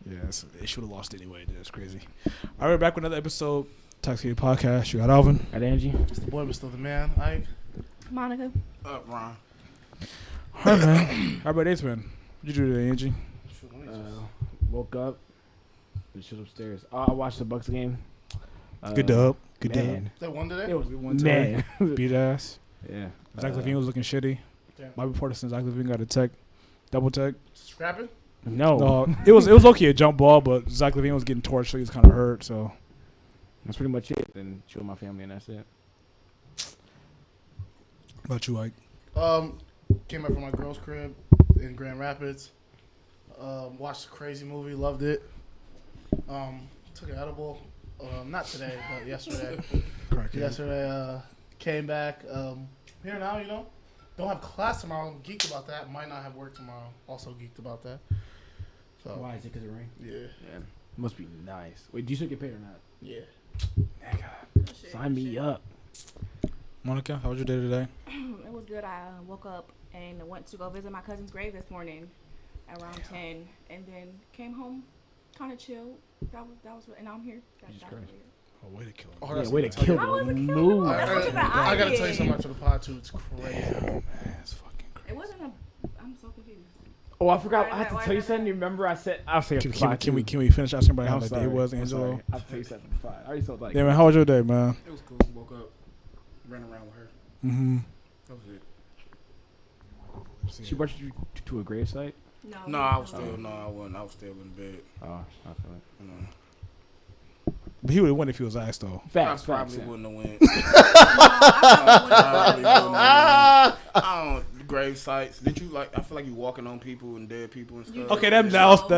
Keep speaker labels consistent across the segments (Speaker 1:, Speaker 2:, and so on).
Speaker 1: Yeah, they should have lost anyway. That's crazy. All right, we're back with another episode. Toxic Podcast. You got Alvin.
Speaker 2: Got Angie.
Speaker 3: It's the boy, but still the man. Ike.
Speaker 4: Monica.
Speaker 5: Up, Ron.
Speaker 1: All right, man. How about this, man? What'd you do today, Angie?
Speaker 2: Woke up. And shit upstairs. I watched the Bucks game.
Speaker 1: Good dub. Good
Speaker 2: man.
Speaker 1: dub.
Speaker 3: They won today?
Speaker 2: It was
Speaker 1: One today.
Speaker 2: man.
Speaker 1: Beat ass.
Speaker 2: Yeah.
Speaker 1: Zach Levine was looking shitty.
Speaker 3: Damn.
Speaker 1: My reporter since Zach Levine got a tech, double tech.
Speaker 3: Scrapping?
Speaker 2: No.
Speaker 1: No, it was okay a jump ball, but Zach Levine was getting torched, so he was kind of hurt. So
Speaker 2: That's pretty much it. Then chill with my family, and that's it.
Speaker 1: how about you, Ike?
Speaker 3: Came up from my girl's crib in Grand Rapids. Watched a crazy movie, loved it. Took an edible. Not today, but yesterday. Yesterday, came back. Here now, you know. Don't have class tomorrow. Geeked about that. Might not have work tomorrow. Also geeked about that. So
Speaker 2: Why is it? Because it rain?
Speaker 3: yeah,
Speaker 2: Yeah. Must be nice. Wait, do you still get paid or not?
Speaker 3: yeah.
Speaker 2: Sign me up.
Speaker 1: Monica, how was your day today?
Speaker 4: It was good. I woke up and went to go visit my cousin's grave this morning around 10, and then came home, kind of chilled. That was, and now I'm here.
Speaker 2: Jesus
Speaker 4: That
Speaker 2: Christ.
Speaker 4: was it.
Speaker 1: Oh, way to kill him.
Speaker 3: Oh,
Speaker 2: Yeah,
Speaker 3: that's
Speaker 2: way to
Speaker 3: what I
Speaker 2: kill
Speaker 3: tell
Speaker 4: How
Speaker 2: the
Speaker 4: was it
Speaker 2: mood.
Speaker 4: killed? That's what
Speaker 3: I gotta
Speaker 4: did.
Speaker 3: tell you something after the pod too. It's crazy.
Speaker 1: Man, it's fucking crazy.
Speaker 4: It wasn't a. I'm so confused.
Speaker 2: Oh, I forgot. I
Speaker 4: Why-
Speaker 2: had to
Speaker 4: why-
Speaker 2: tell you
Speaker 4: why-
Speaker 2: something. You remember I said I'll say
Speaker 1: Can we finish asking everybody how
Speaker 2: I'm
Speaker 1: the
Speaker 2: sorry.
Speaker 1: day was,
Speaker 2: I'm
Speaker 1: Angelo?
Speaker 2: sorry. I'll tell you something. Fine. I already told like.
Speaker 1: Yeah, man, how was your day, man?
Speaker 5: It was cool. Woke up, ran around with her.
Speaker 1: Mm-hmm.
Speaker 5: That was it.
Speaker 2: She brought you to a grave site.
Speaker 5: No, I was still. No, I wasn't. I was still in bed.
Speaker 2: Oh, I feel it.
Speaker 5: You know.
Speaker 1: But he would have won if he was asked, though.
Speaker 2: Facts.
Speaker 5: I probably
Speaker 2: Facts.
Speaker 5: wouldn't have went.
Speaker 4: I
Speaker 5: Probably wouldn't have went. I don't. Grave sites. Did you like? I feel like you walking on people and dead people and stuff.
Speaker 1: Okay, that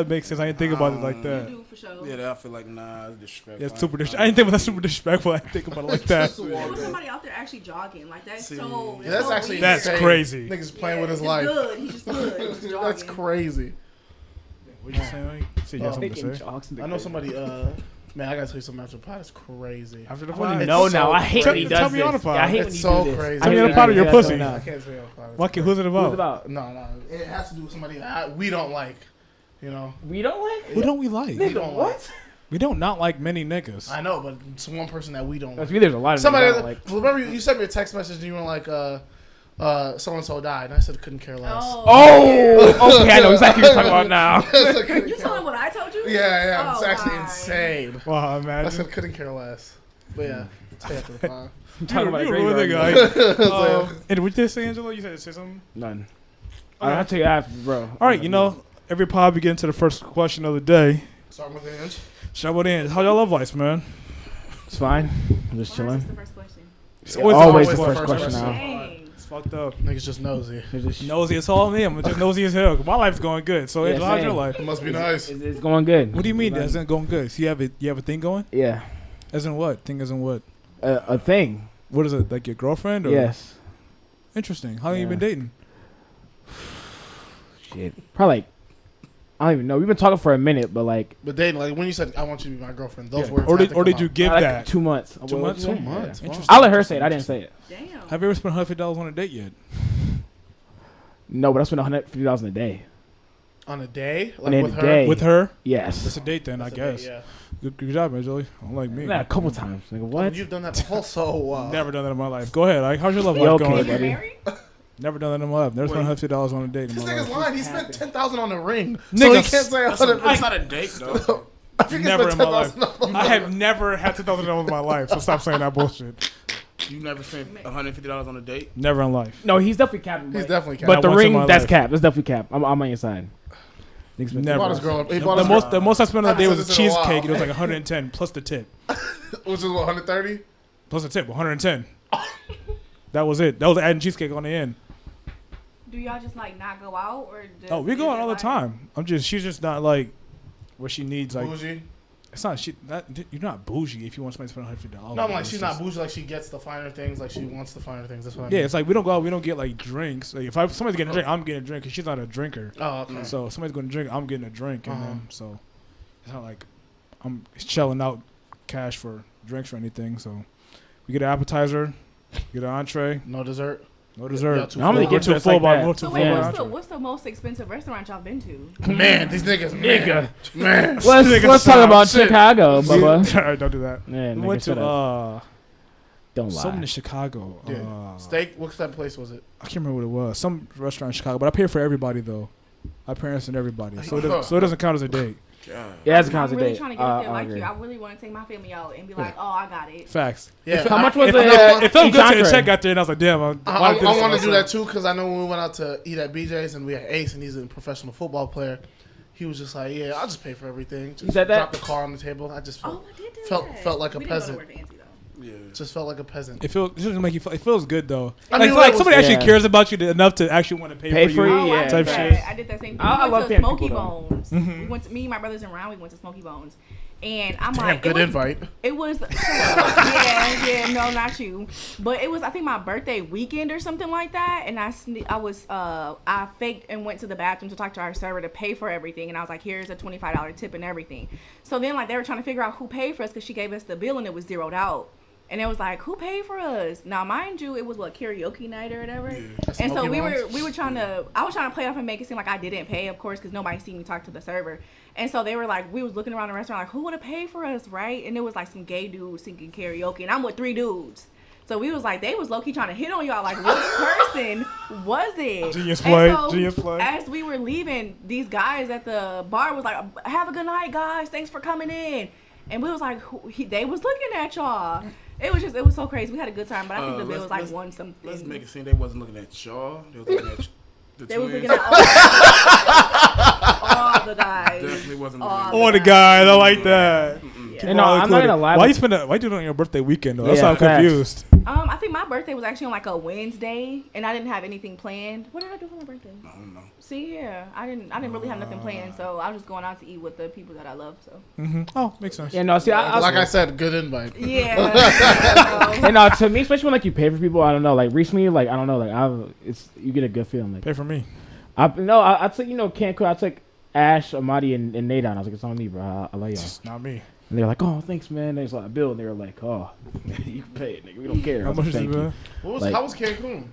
Speaker 1: makes sense. I didn't think about it like
Speaker 4: You
Speaker 1: that.
Speaker 4: do for sure.
Speaker 5: Yeah, that I feel like nah, it's disrespectful.
Speaker 1: Yeah, it's super I didn't think about that super disrespectful. I didn't think about it like that.
Speaker 4: There was somebody out there actually jogging. Like that's
Speaker 5: See.
Speaker 4: so.
Speaker 3: Yeah, that's
Speaker 4: so
Speaker 3: actually
Speaker 4: weird.
Speaker 1: That's
Speaker 3: insane.
Speaker 1: crazy.
Speaker 3: Niggas playing with his
Speaker 4: He's
Speaker 3: life.
Speaker 4: Good. He's just good. He's just
Speaker 3: That's
Speaker 4: jogging.
Speaker 3: crazy.
Speaker 1: What you saying, Ike? See, you got something to say?
Speaker 3: I know somebody. Man, I gotta tell you something after the pod. It's crazy.
Speaker 1: After the
Speaker 2: I want
Speaker 1: pod?
Speaker 2: to know
Speaker 3: It's
Speaker 2: now.
Speaker 3: so
Speaker 2: I hate when he
Speaker 1: crazy. Tell
Speaker 2: does
Speaker 1: me on the
Speaker 2: this.
Speaker 1: pod.
Speaker 2: Yeah, I hate
Speaker 3: It's
Speaker 2: when you
Speaker 3: so
Speaker 2: do this.
Speaker 3: crazy.
Speaker 1: Tell me on the pod or your pussy?
Speaker 3: I can't say on the pod.
Speaker 1: Fuck it, who's it
Speaker 2: Who's
Speaker 1: about?
Speaker 2: it about?
Speaker 3: No. It has to do with somebody we don't like. You know.
Speaker 2: We don't like.
Speaker 1: Who don't we like?
Speaker 3: We don't like.
Speaker 2: What?
Speaker 1: We don't not like many niggas.
Speaker 3: I know, but it's one person that we don't
Speaker 2: That's
Speaker 3: like.
Speaker 2: me. There's a lot of
Speaker 3: Somebody.
Speaker 2: niggas I don't like.
Speaker 3: Remember, you sent me a text message and you were like, so and so died, and I said couldn't care less.
Speaker 2: Oh, okay. I know exactly what you're talking about now.
Speaker 3: I said, couldn't
Speaker 4: You
Speaker 3: care
Speaker 4: told him what I told you?
Speaker 3: Yeah, it's
Speaker 4: Oh,
Speaker 3: actually
Speaker 4: my.
Speaker 3: insane.
Speaker 1: Wow,
Speaker 3: I
Speaker 1: imagine.
Speaker 3: said couldn't care less. But yeah, stay after the pod.
Speaker 2: I'm talking about a
Speaker 1: You a
Speaker 2: graveyard.
Speaker 1: nigga,
Speaker 2: guy.
Speaker 1: Ike. And what did you say, Angelo? You said say something?
Speaker 2: None. I'll tell you after, bro.
Speaker 1: All right, you know, every pod we get into the first question of the day.
Speaker 3: Starting with Ange.
Speaker 1: Shout out in. How y'all love life, man?
Speaker 2: It's fine. I'm just
Speaker 4: Why is this
Speaker 2: chilling.
Speaker 4: the first question?
Speaker 1: It's
Speaker 2: Always
Speaker 1: the
Speaker 2: the
Speaker 1: first
Speaker 2: first
Speaker 1: question.
Speaker 2: question now.
Speaker 4: Dang.
Speaker 1: It's fucked up.
Speaker 3: Niggas just nosy.
Speaker 2: It's just-
Speaker 1: Nosy, it's all me. I'm just nosy as hell. My life's going good. So,
Speaker 2: Yeah,
Speaker 1: Angelo, how's your
Speaker 2: same.
Speaker 1: life?
Speaker 3: It must be nice.
Speaker 2: It's going good.
Speaker 1: What do you mean?
Speaker 2: It's
Speaker 1: As in going good? So you have a thing going?
Speaker 2: Yeah.
Speaker 1: As in what? Thing as in what?
Speaker 2: A thing.
Speaker 1: What is it? Like your girlfriend? Or?
Speaker 2: Yes.
Speaker 1: Interesting. How long you
Speaker 2: Yeah.
Speaker 1: been dating?
Speaker 2: Shit. Probably like, I don't even know. We've been talking for a minute, but like,
Speaker 3: But dating, like when you said I want you to be my girlfriend, those
Speaker 1: Yeah.
Speaker 3: words.
Speaker 1: Or
Speaker 3: had
Speaker 1: did
Speaker 3: to
Speaker 1: you
Speaker 3: come out.
Speaker 1: give
Speaker 2: like
Speaker 1: that?
Speaker 2: 2 months.
Speaker 1: 2 months?
Speaker 3: 2
Speaker 2: Yeah.
Speaker 3: months.
Speaker 1: Yeah.
Speaker 3: Wow.
Speaker 1: Interesting.
Speaker 2: I'll let her say it. I didn't say it.
Speaker 4: Damn.
Speaker 1: Have you ever spent $150 on a date yet?
Speaker 2: No, but I spent $150 in a day.
Speaker 3: On a day,
Speaker 2: On a
Speaker 3: with her.
Speaker 2: day.
Speaker 1: With her?
Speaker 2: Yes.
Speaker 1: That's a date then,
Speaker 3: That's
Speaker 1: I
Speaker 3: a date,
Speaker 1: guess.
Speaker 3: yeah.
Speaker 1: Good job, Angelo. Unlike me.
Speaker 2: Nah, a couple times. Nigga, what?
Speaker 3: You've done that before, so
Speaker 1: Never done that in my life. Go ahead. Like, how's your love
Speaker 2: You
Speaker 1: life
Speaker 2: okay,
Speaker 1: going?
Speaker 4: You're
Speaker 2: buddy?
Speaker 4: married?
Speaker 1: Never done that in my life. Never spent $150 on a date in
Speaker 3: This
Speaker 1: my
Speaker 3: nigga's
Speaker 1: life.
Speaker 3: lying. He spent 10,000 on a ring, so
Speaker 1: Nigga,
Speaker 3: he can't say
Speaker 5: That's,
Speaker 3: 100.
Speaker 5: that's not a date though.
Speaker 3: I think he
Speaker 1: Never
Speaker 3: spent
Speaker 1: in my life.
Speaker 3: 10,000 on
Speaker 1: I have never had $2,000 in my life, so stop saying that bullshit.
Speaker 5: You never spent $150 on a date.
Speaker 1: Never in life.
Speaker 2: No, he's definitely capping.
Speaker 3: He's
Speaker 2: but-
Speaker 3: definitely
Speaker 2: But
Speaker 3: capped.
Speaker 2: the
Speaker 1: once in
Speaker 2: ring,
Speaker 1: my
Speaker 2: that's
Speaker 1: life.
Speaker 2: cap. That's definitely cap. I'm on your side.
Speaker 1: Never.
Speaker 3: He bought his girl. He bought
Speaker 1: The
Speaker 3: his
Speaker 1: most I spent on a date was a
Speaker 3: Haven't said this in a while.
Speaker 1: cheesecake. It was like 110 plus the tip.
Speaker 3: which is what 130.
Speaker 1: Plus the tip, 110. That was it. That was adding cheesecake on the end.
Speaker 4: Do y'all just like not go out or?
Speaker 1: Oh, we go
Speaker 4: is
Speaker 1: out
Speaker 4: it
Speaker 1: all the
Speaker 4: like-
Speaker 1: time. She's just not like where she needs like.
Speaker 3: Bougie.
Speaker 1: It's not you're not bougie if you want somebody to spend $150.
Speaker 3: No, I'm like she's not bougie. Like she gets the finer things. Like she wants the finer things. That's what I
Speaker 1: Yeah,
Speaker 3: mean.
Speaker 1: it's like we don't go out. We don't get like drinks. Like if somebody's getting a drink, I'm getting a drink because she's not a drinker.
Speaker 3: Oh, okay.
Speaker 1: So if somebody's going to drink, I'm getting a drink, and
Speaker 3: Uh-huh.
Speaker 1: then so it's not like I'm shelling out cash for drinks or anything. So we get an appetizer, get an entree,
Speaker 3: No dessert.
Speaker 1: No dessert.
Speaker 3: Y'all too
Speaker 2: How many
Speaker 3: full.
Speaker 1: We're
Speaker 2: kids
Speaker 1: too
Speaker 2: that's
Speaker 1: full
Speaker 2: like
Speaker 1: by
Speaker 2: that?
Speaker 1: we're too
Speaker 4: So
Speaker 1: full
Speaker 4: wait,
Speaker 2: Yeah.
Speaker 1: by
Speaker 4: what's the most expensive restaurant y'all been to?
Speaker 3: Man, these niggas,
Speaker 2: Nigga.
Speaker 3: man.
Speaker 2: Let's talk about
Speaker 3: Shit.
Speaker 2: Chicago, Bubba.
Speaker 1: Alright, don't do that.
Speaker 2: Yeah,
Speaker 1: We
Speaker 2: nigga,
Speaker 1: went
Speaker 2: shut
Speaker 1: to
Speaker 2: up. Don't lie.
Speaker 1: something in Chicago.
Speaker 3: Yeah. Steak. What type of place was it?
Speaker 1: I can't remember what it was. Some restaurant in Chicago, but I paid for everybody though. Our parents and everybody, so it doesn't count as a date.
Speaker 5: God.
Speaker 2: Yeah, that's a
Speaker 4: I'm
Speaker 2: constant
Speaker 4: really
Speaker 2: date.
Speaker 4: trying to get up there
Speaker 2: I
Speaker 4: like
Speaker 2: agree.
Speaker 4: you. I really want to take my family out and be like, oh, I got it.
Speaker 1: Facts.
Speaker 3: Yeah.
Speaker 2: How much was
Speaker 1: It,
Speaker 2: it?
Speaker 1: it felt
Speaker 2: each
Speaker 1: good to the
Speaker 2: entree?
Speaker 1: check out there, and I was like, damn.
Speaker 3: I
Speaker 1: why did this
Speaker 3: want to
Speaker 1: to
Speaker 3: do that
Speaker 1: myself?
Speaker 3: too because I know when we went out to eat at BJ's and we had Ace and he's a professional football player. He was just like, yeah, I'll just pay for everything. Just
Speaker 2: said that?
Speaker 3: drop the car on the table. I just
Speaker 4: Oh, I did do
Speaker 3: felt
Speaker 4: that.
Speaker 3: felt like a
Speaker 4: We didn't go
Speaker 3: peasant.
Speaker 4: nowhere fancy, though.
Speaker 5: Yeah.
Speaker 3: Just felt like a peasant.
Speaker 1: It doesn't make you. It feels good though.
Speaker 3: I
Speaker 1: Like,
Speaker 3: mean,
Speaker 1: like
Speaker 3: it was-
Speaker 1: somebody actually
Speaker 2: Yeah.
Speaker 1: cares about you enough to actually want to pay for
Speaker 2: For
Speaker 1: you.
Speaker 2: you,
Speaker 4: Oh,
Speaker 2: yeah.
Speaker 4: I
Speaker 1: Type
Speaker 4: did
Speaker 1: shit.
Speaker 4: that. I did that same thing.
Speaker 2: I
Speaker 4: We
Speaker 2: love
Speaker 4: went to
Speaker 2: paying
Speaker 4: Smoky
Speaker 2: people, though.
Speaker 4: Bones. We went to me, my brothers and Ron. We went to Smoky Bones, and I'm
Speaker 3: Damn,
Speaker 4: like,
Speaker 3: good invite.
Speaker 4: It was, yeah, no, not you. But it was, I think, my birthday weekend or something like that. And I faked and went to the bathroom to talk to our server to pay for everything. And I was like, here's a $25 tip and everything. So then, like, they were trying to figure out who paid for us because she gave us the bill and it was zeroed out. And it was like, who paid for us? Now, mind you, it was what, karaoke night or whatever. And so
Speaker 3: Smoky
Speaker 4: we
Speaker 3: Bones?
Speaker 4: were trying to, I was trying to play off and make it seem like I didn't pay, of course, because nobody seen me talk to the server. And so they were like, we was looking around the restaurant like, who would have paid for us, right? And it was like some gay dudes singing karaoke, and I'm with 3 dudes. So we was like, they was low-key trying to hit on y'all, like, which person was it?
Speaker 1: Genius
Speaker 4: And
Speaker 1: play,
Speaker 4: so
Speaker 1: genius play.
Speaker 4: as we were leaving, these guys at the bar was like, have a good night, guys. Thanks for coming in. And we was like, they was looking at y'all. It was so crazy. We had a good time, but I think the bill was like one something.
Speaker 5: Let's make it seem they wasn't looking at Shaw. They was looking at the
Speaker 4: They was
Speaker 5: twins.
Speaker 4: looking at all the guys.
Speaker 5: Definitely wasn't
Speaker 4: All
Speaker 5: looking
Speaker 1: Oh,
Speaker 5: at
Speaker 1: the guys, I like that.
Speaker 4: Yeah.
Speaker 2: And no, I'm not gonna lie.
Speaker 1: Why you spend? Why you do it on your birthday weekend though? That's
Speaker 2: Yeah,
Speaker 1: why I'm
Speaker 2: facts.
Speaker 1: confused.
Speaker 4: I think my birthday was actually on like a Wednesday, and I didn't have anything planned. What did I do for my birthday?
Speaker 5: I don't know.
Speaker 4: See, yeah, I didn't really have nothing planned, so I was just going out to eat with the people that I love. So
Speaker 1: Oh, makes sense.
Speaker 2: Yeah, no, see,
Speaker 3: Like I said, good invite.
Speaker 4: yeah, so,
Speaker 2: and to me, especially when like you pay for people, I don't know, like recently, like I don't know, like you get a good feeling. Like
Speaker 1: Pay for me.
Speaker 2: I took Cancun. I took Ash, Amadi, and Nate on. I was like, it's on me, bro. I love y'all.
Speaker 1: It's not me.
Speaker 2: And they're like, oh, thanks, man. There's like a bill, and they were like, oh, you can pay it, nigga. We don't care. I
Speaker 1: How
Speaker 2: was
Speaker 1: much
Speaker 2: like,
Speaker 1: is it?
Speaker 2: "Thank you."
Speaker 1: Man?
Speaker 2: Like-
Speaker 3: How was Cancun?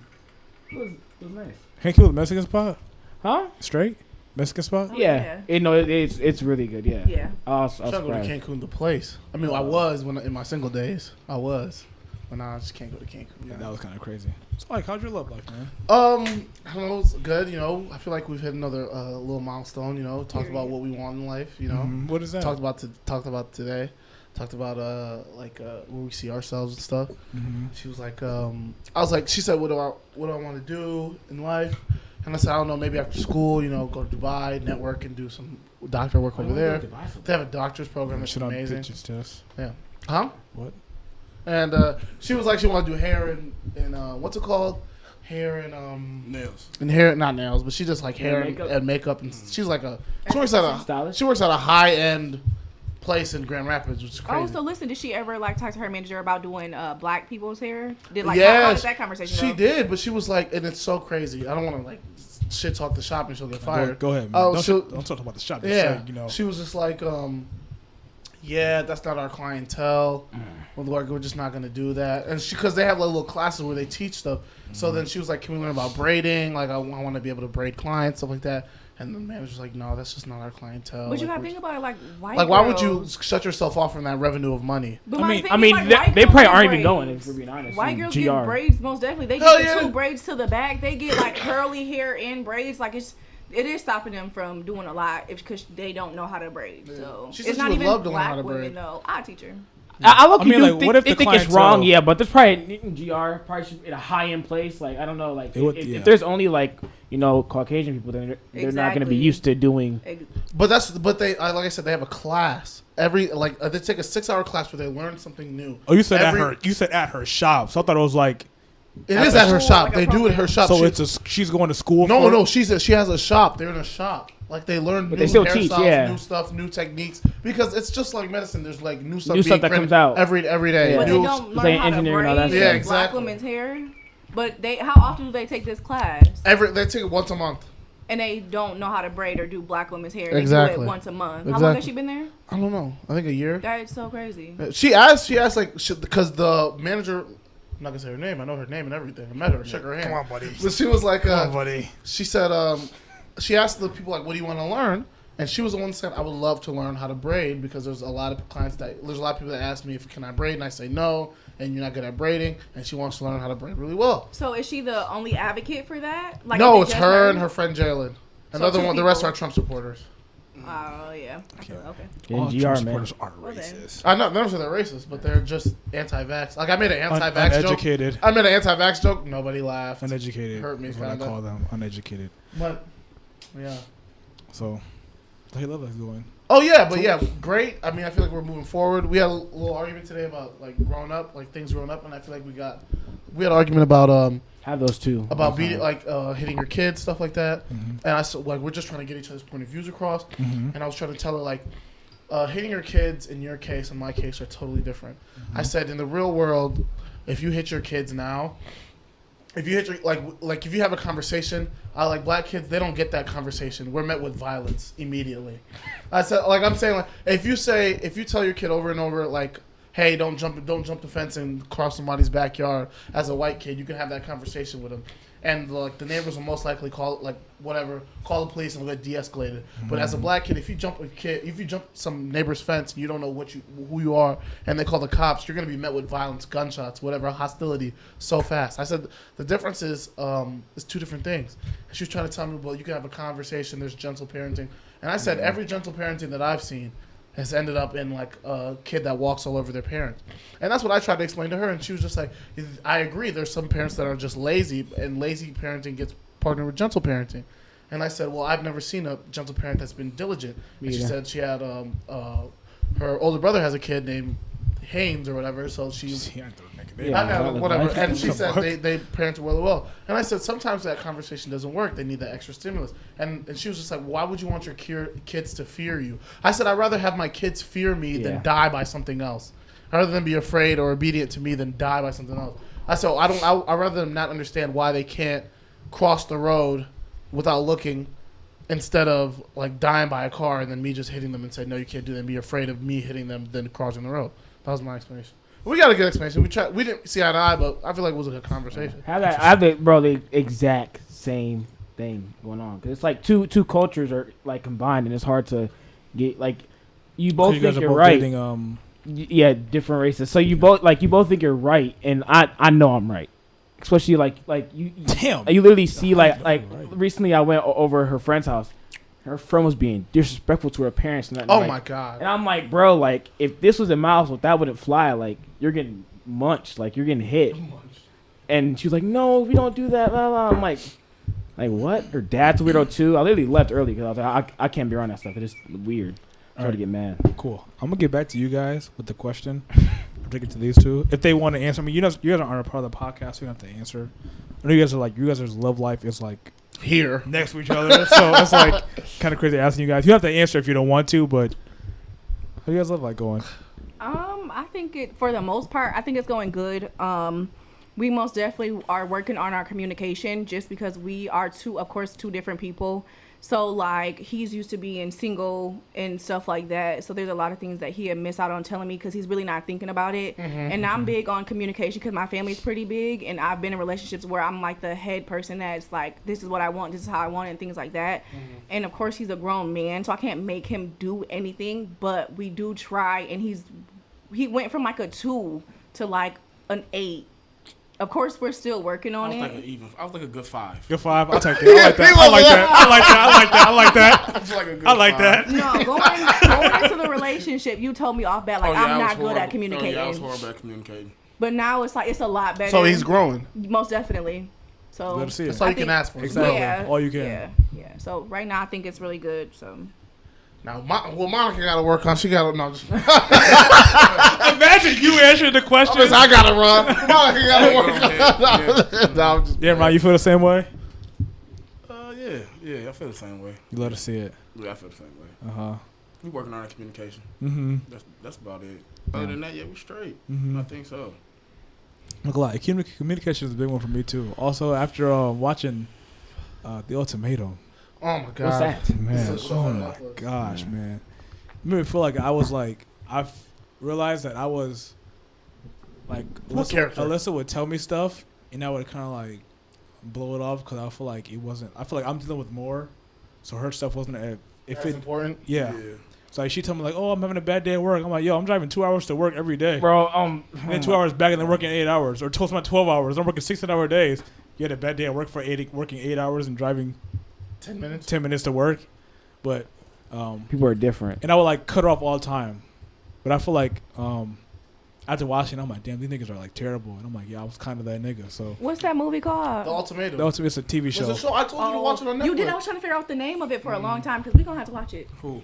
Speaker 2: It was nice.
Speaker 1: Hank Hill, the Mexican spot.
Speaker 2: Huh?
Speaker 1: Straight Mexican spot.
Speaker 4: Oh,
Speaker 2: Yeah. It's really good. Yeah.
Speaker 4: yeah.
Speaker 2: I was
Speaker 3: I'm trying to go to
Speaker 2: surprised.
Speaker 3: Cancun, the place. I mean, I was in my single days. I was, but now I just can't go to Cancun.
Speaker 1: Yeah, that was kind of crazy. So, like, how's your love life, man?
Speaker 3: I don't know. It's good. I feel like we've hit another little milestone. Talked about what we want in life.
Speaker 1: What is that?
Speaker 3: Talked about today. Talked about where we see ourselves and stuff. She was like, she said, what do I want to do in life? And I said, I don't know, maybe after school, go to Dubai, network, and do some doctor work over there. They have a doctor's program that's
Speaker 1: Shit on
Speaker 3: amazing.
Speaker 1: pictures test.
Speaker 3: Yeah. Huh?
Speaker 1: What?
Speaker 3: And she was like, she want to do hair and what's it called? Hair and
Speaker 5: Nails.
Speaker 3: not nails, but she just like hair and makeup, and she's like she works at
Speaker 2: Stylist?
Speaker 3: a high end place in Grand Rapids, which is crazy.
Speaker 4: Oh, so listen, did she ever like talk to her manager about doing black people's hair? How
Speaker 3: Yeah,
Speaker 4: did that conversation
Speaker 3: she
Speaker 4: go?
Speaker 3: did, but she was like, and it's so crazy. I don't want to like shit talk the shop and she'll get fired.
Speaker 1: Go ahead, man.
Speaker 3: Oh,
Speaker 1: don't talk about the shop. Just
Speaker 3: Yeah,
Speaker 1: say,
Speaker 3: she was just like, yeah, that's not our clientele. We're just not gonna do that. And because they have like little classes where they teach stuff. So then she was like, can we learn about braiding? Like I want to be able to braid clients, stuff like that. And the manager's like, no, that's just not our clientele.
Speaker 4: But you
Speaker 3: Like,
Speaker 4: gotta think about it, like
Speaker 3: why would you shut yourself off from that revenue of money?
Speaker 4: But
Speaker 1: I
Speaker 4: my
Speaker 1: mean-
Speaker 4: thing
Speaker 2: I
Speaker 4: is,
Speaker 2: mean,
Speaker 4: like,
Speaker 2: they
Speaker 4: white
Speaker 2: probably
Speaker 4: girls
Speaker 2: aren't
Speaker 4: get
Speaker 2: even going,
Speaker 4: braids.
Speaker 2: if we're being honest.
Speaker 4: White
Speaker 2: in
Speaker 4: girls
Speaker 2: GR.
Speaker 4: get braids most definitely. They
Speaker 3: Hell
Speaker 4: get
Speaker 3: yeah.
Speaker 4: the 2 braids to the back. They get like curly hair and braids. Like it is stopping them from doing a lot because they don't know how to braid. So
Speaker 3: She said
Speaker 4: it's
Speaker 3: she
Speaker 4: not
Speaker 3: would
Speaker 4: even
Speaker 3: love to learn
Speaker 4: black
Speaker 3: how to
Speaker 4: women
Speaker 3: braid.
Speaker 4: though. I teach her.
Speaker 2: I look.
Speaker 1: I mean, like, what if the
Speaker 2: think it's
Speaker 1: clientele-
Speaker 2: wrong? Yeah, but there's probably in GR probably should in a high end place. Like I don't know. Like
Speaker 1: Yeah.
Speaker 2: if there's only like Caucasian people, then they're not going to be
Speaker 4: Exactly.
Speaker 2: used to doing.
Speaker 3: But they like I said, they have a class every they take a 6-hour class where they learn something new.
Speaker 1: Oh, you said
Speaker 3: Every-
Speaker 1: at her shop. So I thought it was like.
Speaker 3: It is at her
Speaker 4: school,
Speaker 3: shop.
Speaker 4: like a
Speaker 3: They do it at her shop.
Speaker 1: So
Speaker 3: She-
Speaker 1: she's going to school.
Speaker 3: no,
Speaker 1: for
Speaker 3: no.
Speaker 1: it?
Speaker 3: She has a shop. They're in a shop. Like they learn
Speaker 2: But
Speaker 3: new
Speaker 2: they still teach,
Speaker 3: hairstyles,
Speaker 2: yeah.
Speaker 3: new stuff, new techniques. Because it's just like medicine. There's like new stuff.
Speaker 2: New stuff
Speaker 3: being
Speaker 2: that
Speaker 3: printed
Speaker 2: comes out.
Speaker 3: every day.
Speaker 2: Yeah.
Speaker 4: But they
Speaker 3: New-
Speaker 4: don't
Speaker 2: It's
Speaker 4: learn
Speaker 2: like
Speaker 4: how to
Speaker 2: engineering and all
Speaker 4: braid
Speaker 2: that
Speaker 3: Yeah,
Speaker 2: stuff.
Speaker 3: exactly.
Speaker 4: black women's hair. But how often do they take this class?
Speaker 3: they take it once a month.
Speaker 4: And they don't know how to braid or do black women's hair. They do
Speaker 3: Exactly.
Speaker 4: it once a month. How long has
Speaker 3: Exactly.
Speaker 4: she been there?
Speaker 3: I don't know. I think a year.
Speaker 4: That's so crazy.
Speaker 3: She asked like because the manager I'm not gonna say her name. I know her name and everything. I met her, shook her hand.
Speaker 1: Come on, buddy.
Speaker 3: But she was like,
Speaker 1: Come on, buddy.
Speaker 3: she said, she asked the people like, "What do you want to learn?" And she was the one that said, "I would love to learn how to braid because there's a lot of clients there's a lot of people that ask me if can I braid, and I say no, and you're not good at braiding, and she wants to learn how to braid really well."
Speaker 4: So is she the only advocate for that? Like,
Speaker 3: No,
Speaker 4: is it
Speaker 3: it's
Speaker 4: just
Speaker 3: her and her friend Jalen.
Speaker 4: So
Speaker 3: Another
Speaker 4: two
Speaker 3: one. The rest
Speaker 4: people.
Speaker 3: are Trump supporters.
Speaker 4: Oh yeah.
Speaker 1: Okay.
Speaker 4: Okay.
Speaker 1: All
Speaker 2: NGR,
Speaker 1: Trump
Speaker 2: man.
Speaker 1: supporters are
Speaker 4: Well then.
Speaker 1: racist.
Speaker 3: I know, never said they're racist, but they're just anti-vax. Like I made an anti-vax joke.
Speaker 1: Uneducated.
Speaker 3: I made an anti-vax joke. Nobody laughed.
Speaker 1: Uneducated.
Speaker 3: Hurt me,
Speaker 1: is what I
Speaker 3: kinda.
Speaker 1: call them. Uneducated.
Speaker 3: But yeah.
Speaker 1: So, how your love life going?
Speaker 3: Oh yeah, but yeah, great. I mean, I feel like we're moving forward. We had a little argument today about like growing up, like things growing up, and I feel like we had an argument about
Speaker 2: Have those two.
Speaker 3: about
Speaker 2: That's
Speaker 3: beating
Speaker 2: fine.
Speaker 3: hitting your kids, stuff like that.
Speaker 1: Mm-hmm.
Speaker 3: And I said like we're just trying to get each other's point of views across.
Speaker 1: Mm-hmm.
Speaker 3: And I was trying to tell her like hitting your kids in your case and my case are totally different.
Speaker 1: Mm-hmm.
Speaker 3: I said in the real world, if you hit your kids now, if you hit your like if you have a conversation, like black kids, they don't get that conversation. We're met with violence immediately. I said like I'm saying like if you tell your kid over and over like, hey, don't jump the fence and cross somebody's backyard, as a white kid, you can have that conversation with them. And like the neighbors will most likely call the police and we'll get de-escalated. But as a black kid, if you jump some neighbor's fence and you don't know who you are, and they call the cops, you're gonna be met with violence, gunshots, whatever, hostility, so fast. I said the difference is two different things. And she was trying to tell me, well, you can have a conversation. There's gentle parenting, and I said every gentle parenting that I've seen has ended up in like a kid that walks all over their parents. And that's what I tried to explain to her, and she was just like, I agree, there's some parents that are just lazy, and lazy parenting gets partnered with gentle parenting. And I said, well, I've never seen a gentle parent that's been diligent. And she said she had her older brother has a kid named Haynes or whatever, so she
Speaker 2: Yeah.
Speaker 3: whatever.
Speaker 2: Like,
Speaker 3: And she said they parent really well. And I said sometimes that conversation doesn't work. They need that extra stimulus. And she was just like, why would you want your kids to fear you? I said I'd rather have my kids fear me than die by something else. Rather than be afraid or obedient to me than die by something else. I said I'd rather them not understand why they can't cross the road without looking, instead of like dying by a car and then me just hitting them and say no, you can't do that, and be afraid of me hitting them than crossing the road. That was my explanation. We got a good explanation. We didn't see eye to eye, but I feel like it was a good conversation.
Speaker 2: I have the exact same thing going on, because it's like two cultures are like combined, and it's hard to get like you both
Speaker 1: you guys
Speaker 2: think
Speaker 1: are
Speaker 2: you're
Speaker 1: both
Speaker 2: right.
Speaker 1: dating,
Speaker 2: Yeah, different races. So you both think you're right, and I know I'm right. Especially like you.
Speaker 1: Damn.
Speaker 2: You literally see like
Speaker 1: right.
Speaker 2: recently I went over her friend's house. Her friend was being disrespectful to her parents. And
Speaker 3: Oh
Speaker 2: like,
Speaker 3: my god!
Speaker 2: And I'm like, bro, like if this was in my household, that wouldn't fly. Like you're getting munched, like you're getting hit. And she was like, no, we don't do that. Blah, blah. I'm like what? Her dad's a weirdo too. I literally left early because I was like, I can't be around that stuff. It is weird. I started to get mad.
Speaker 1: Cool. I'm gonna get back to you guys with the question. I'll take it to these two if they want to answer. I mean, you guys aren't a part of the podcast, so you don't have to answer. I know you guys' love life is like
Speaker 3: Here.
Speaker 1: next to each other, so it's like kind of crazy asking you guys. You have to answer if you don't want to, but how do you guys love life going?
Speaker 4: I think for the most part, I think it's going good. We most definitely are working on our communication, just because we are two different people. So like he's used to being single and stuff like that. So there's a lot of things that he had missed out on telling me because he's really not thinking about it. And I'm big on communication because my family's pretty big, and I've been in relationships where I'm like the head person that's like, this is what I want, this is how I want it, and things like that. And of course he's a grown man, so I can't make him do anything, but we do try. And he went from like a 2 to like an 8. Of course, we're still working on it.
Speaker 5: I was like a good 5.
Speaker 1: Good 5. I'll take that. I like that. I like that.
Speaker 4: No, going into the relationship, you told me off bad, like I'm not good at communicating.
Speaker 5: I was horrible at communicating.
Speaker 4: But now it's like it's a lot better.
Speaker 3: So he's growing.
Speaker 4: Most definitely. So
Speaker 1: Let us see it.
Speaker 3: That's all you can ask for.
Speaker 1: Exactly.
Speaker 4: Yeah,
Speaker 1: All you can.
Speaker 4: Yeah. So right now I think it's really good. So
Speaker 3: Now, Monica got to work on. She got to no.
Speaker 1: Imagine you answering the question.
Speaker 3: I got to run. Monica got to work. No, I'm just-
Speaker 1: Yeah, Ryan, you feel the same way?
Speaker 5: Yeah, I feel the same way.
Speaker 1: You let us see it.
Speaker 5: Yeah, I feel the same way.
Speaker 1: Uh-huh.
Speaker 5: We working on our communication.
Speaker 1: Mm-hmm.
Speaker 5: That's about it. Other than that, yeah, we straight.
Speaker 1: Mm-hmm.
Speaker 5: I think so.
Speaker 1: Look, like communication is a big one for me too. Also, after watching The Ultimatum,
Speaker 3: Oh my god.
Speaker 2: What's that?
Speaker 1: man,
Speaker 3: It's a show
Speaker 1: oh
Speaker 3: on
Speaker 1: my
Speaker 3: Netflix.
Speaker 1: gosh, man, it made me feel like I realized that I was like
Speaker 3: What character?
Speaker 1: Alyssa would tell me stuff, and I would kind of like blow it off because I feel like it wasn't. I feel like I'm dealing with more, so her stuff wasn't. If
Speaker 3: That's
Speaker 1: it,
Speaker 3: important.
Speaker 1: yeah. So like, she told me like, oh, I'm having a bad day at work. I'm like, yo, I'm driving 2 hours to work every day.
Speaker 2: Bro,
Speaker 1: And then 2 hours back and then working 8 hours, or told my 12 hours. I'm working 16-hour days. You had a bad day at work for working 8 hours and driving
Speaker 3: 10 minutes.
Speaker 1: 10 minutes to work, but
Speaker 2: people are different.
Speaker 1: and I would like cut her off all the time. But I feel like after watching, I'm like, damn, these niggas are like terrible, and I'm like, yeah, I was kind of that nigga. So
Speaker 4: What's that movie called?
Speaker 3: The Ultimatum.
Speaker 1: that was it's a TV show.
Speaker 3: It's a show. I told you to watch it on Netflix.
Speaker 4: You did. I was trying to figure out the name of it for a long time because we're gonna have to watch it.
Speaker 5: Who?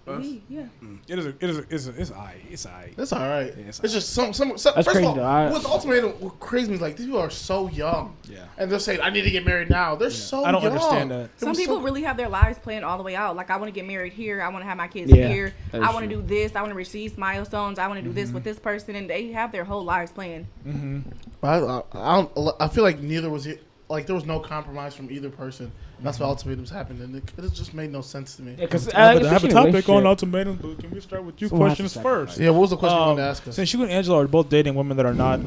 Speaker 5: Us?
Speaker 4: Yeah.
Speaker 1: It's aight. It's aight.
Speaker 3: That's all right.
Speaker 1: Yeah, it's
Speaker 3: it's just some.
Speaker 2: That's
Speaker 3: First
Speaker 2: crazy,
Speaker 3: of
Speaker 2: though.
Speaker 3: all, with the Ultimatum, what crazy me like these people are so young,
Speaker 1: Yeah.
Speaker 3: and they're saying I need to get married now. They're so.
Speaker 1: I don't
Speaker 3: young.
Speaker 1: understand that.
Speaker 4: Some people really have their lives planned all the way out. Like, I want to get married here. I want to have my kids
Speaker 2: Yeah,
Speaker 4: here.
Speaker 2: that is
Speaker 4: I want to
Speaker 2: true.
Speaker 4: do this. I want to receive milestones. I want to do this with this person, and they have their whole lives planned.
Speaker 3: I feel like neither was it. Like there was no compromise from either person. That's why ultimatums happened, and it just made no sense to me.
Speaker 2: Yeah, because
Speaker 1: I have a topic on ultimatums, but can we start with you
Speaker 2: So we'll have to
Speaker 1: questions
Speaker 2: sacrifice.
Speaker 1: first?
Speaker 3: Yeah, what was the question you wanted to ask us?
Speaker 1: Since you and Angela are both dating women that are not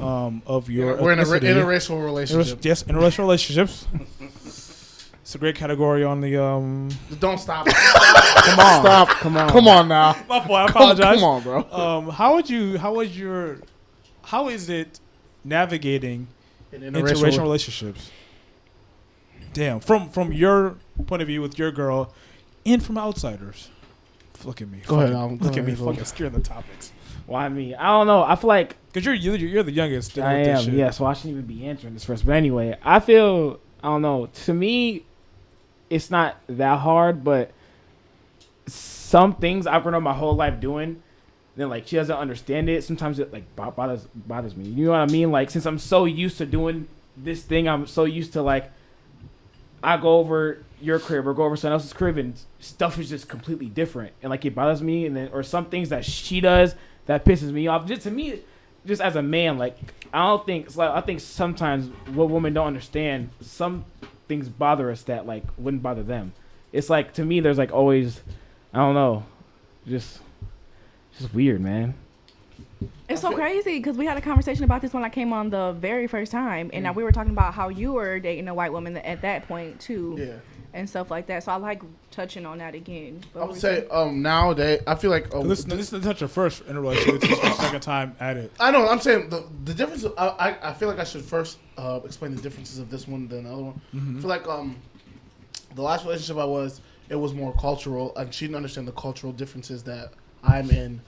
Speaker 1: of your
Speaker 3: We're in a
Speaker 1: ethnicity,
Speaker 3: interracial relationship.
Speaker 1: yes, interracial relationships. It's a great category on the
Speaker 3: Don't stop.
Speaker 2: Come on.
Speaker 3: Stop.
Speaker 2: Come on.
Speaker 3: Come on now.
Speaker 1: My fault, I apologize.
Speaker 3: Come on, bro.
Speaker 1: How is it navigating
Speaker 3: In
Speaker 1: interracial relationships? Damn, from your point of view with your girl, and from outsiders. Look at me.
Speaker 3: Go ahead,
Speaker 1: Fucking-
Speaker 3: Alan. Go
Speaker 1: Look at
Speaker 3: ahead,
Speaker 1: me,
Speaker 3: go ahead.
Speaker 1: fucking steering the topics.
Speaker 2: Well, I mean, I don't know. I feel like
Speaker 1: Cause you're the youngest. dealing
Speaker 2: I
Speaker 1: with this
Speaker 2: am,
Speaker 1: shit.
Speaker 2: yeah, so I shouldn't even be answering this first. But anyway, I feel, I don't know, to me, it's not that hard, but some things I've grown up my whole life doing, then, like, she doesn't understand it. Sometimes it, like, bothers me. You know what I mean? Like, since I'm so used to doing this thing, I'm so used to, like, I go over your crib or go over someone else's crib and stuff is just completely different. And, like, it bothers me. And then, or some things that she does that pisses me off. Just to me, just as a man, like, I don't think, it's like, I think sometimes what women don't understand, some things bother us that, like, wouldn't bother them. It's like, to me, there's, like, always, I don't know, just weird, man.
Speaker 4: It's so crazy because we had a conversation about this when I came on the very first time, and now we were talking about how you were dating a white woman at that point too,
Speaker 3: Yeah.
Speaker 4: and stuff like that. So I like touching on that again.
Speaker 3: I would say nowadays I feel like
Speaker 1: This is not your first in a relationship. This is your second time at it.
Speaker 3: I know. I'm saying the difference. I feel like I should first explain the differences of this one than the other one. I feel like the last relationship it was more cultural, and she didn't understand the cultural differences that I'm in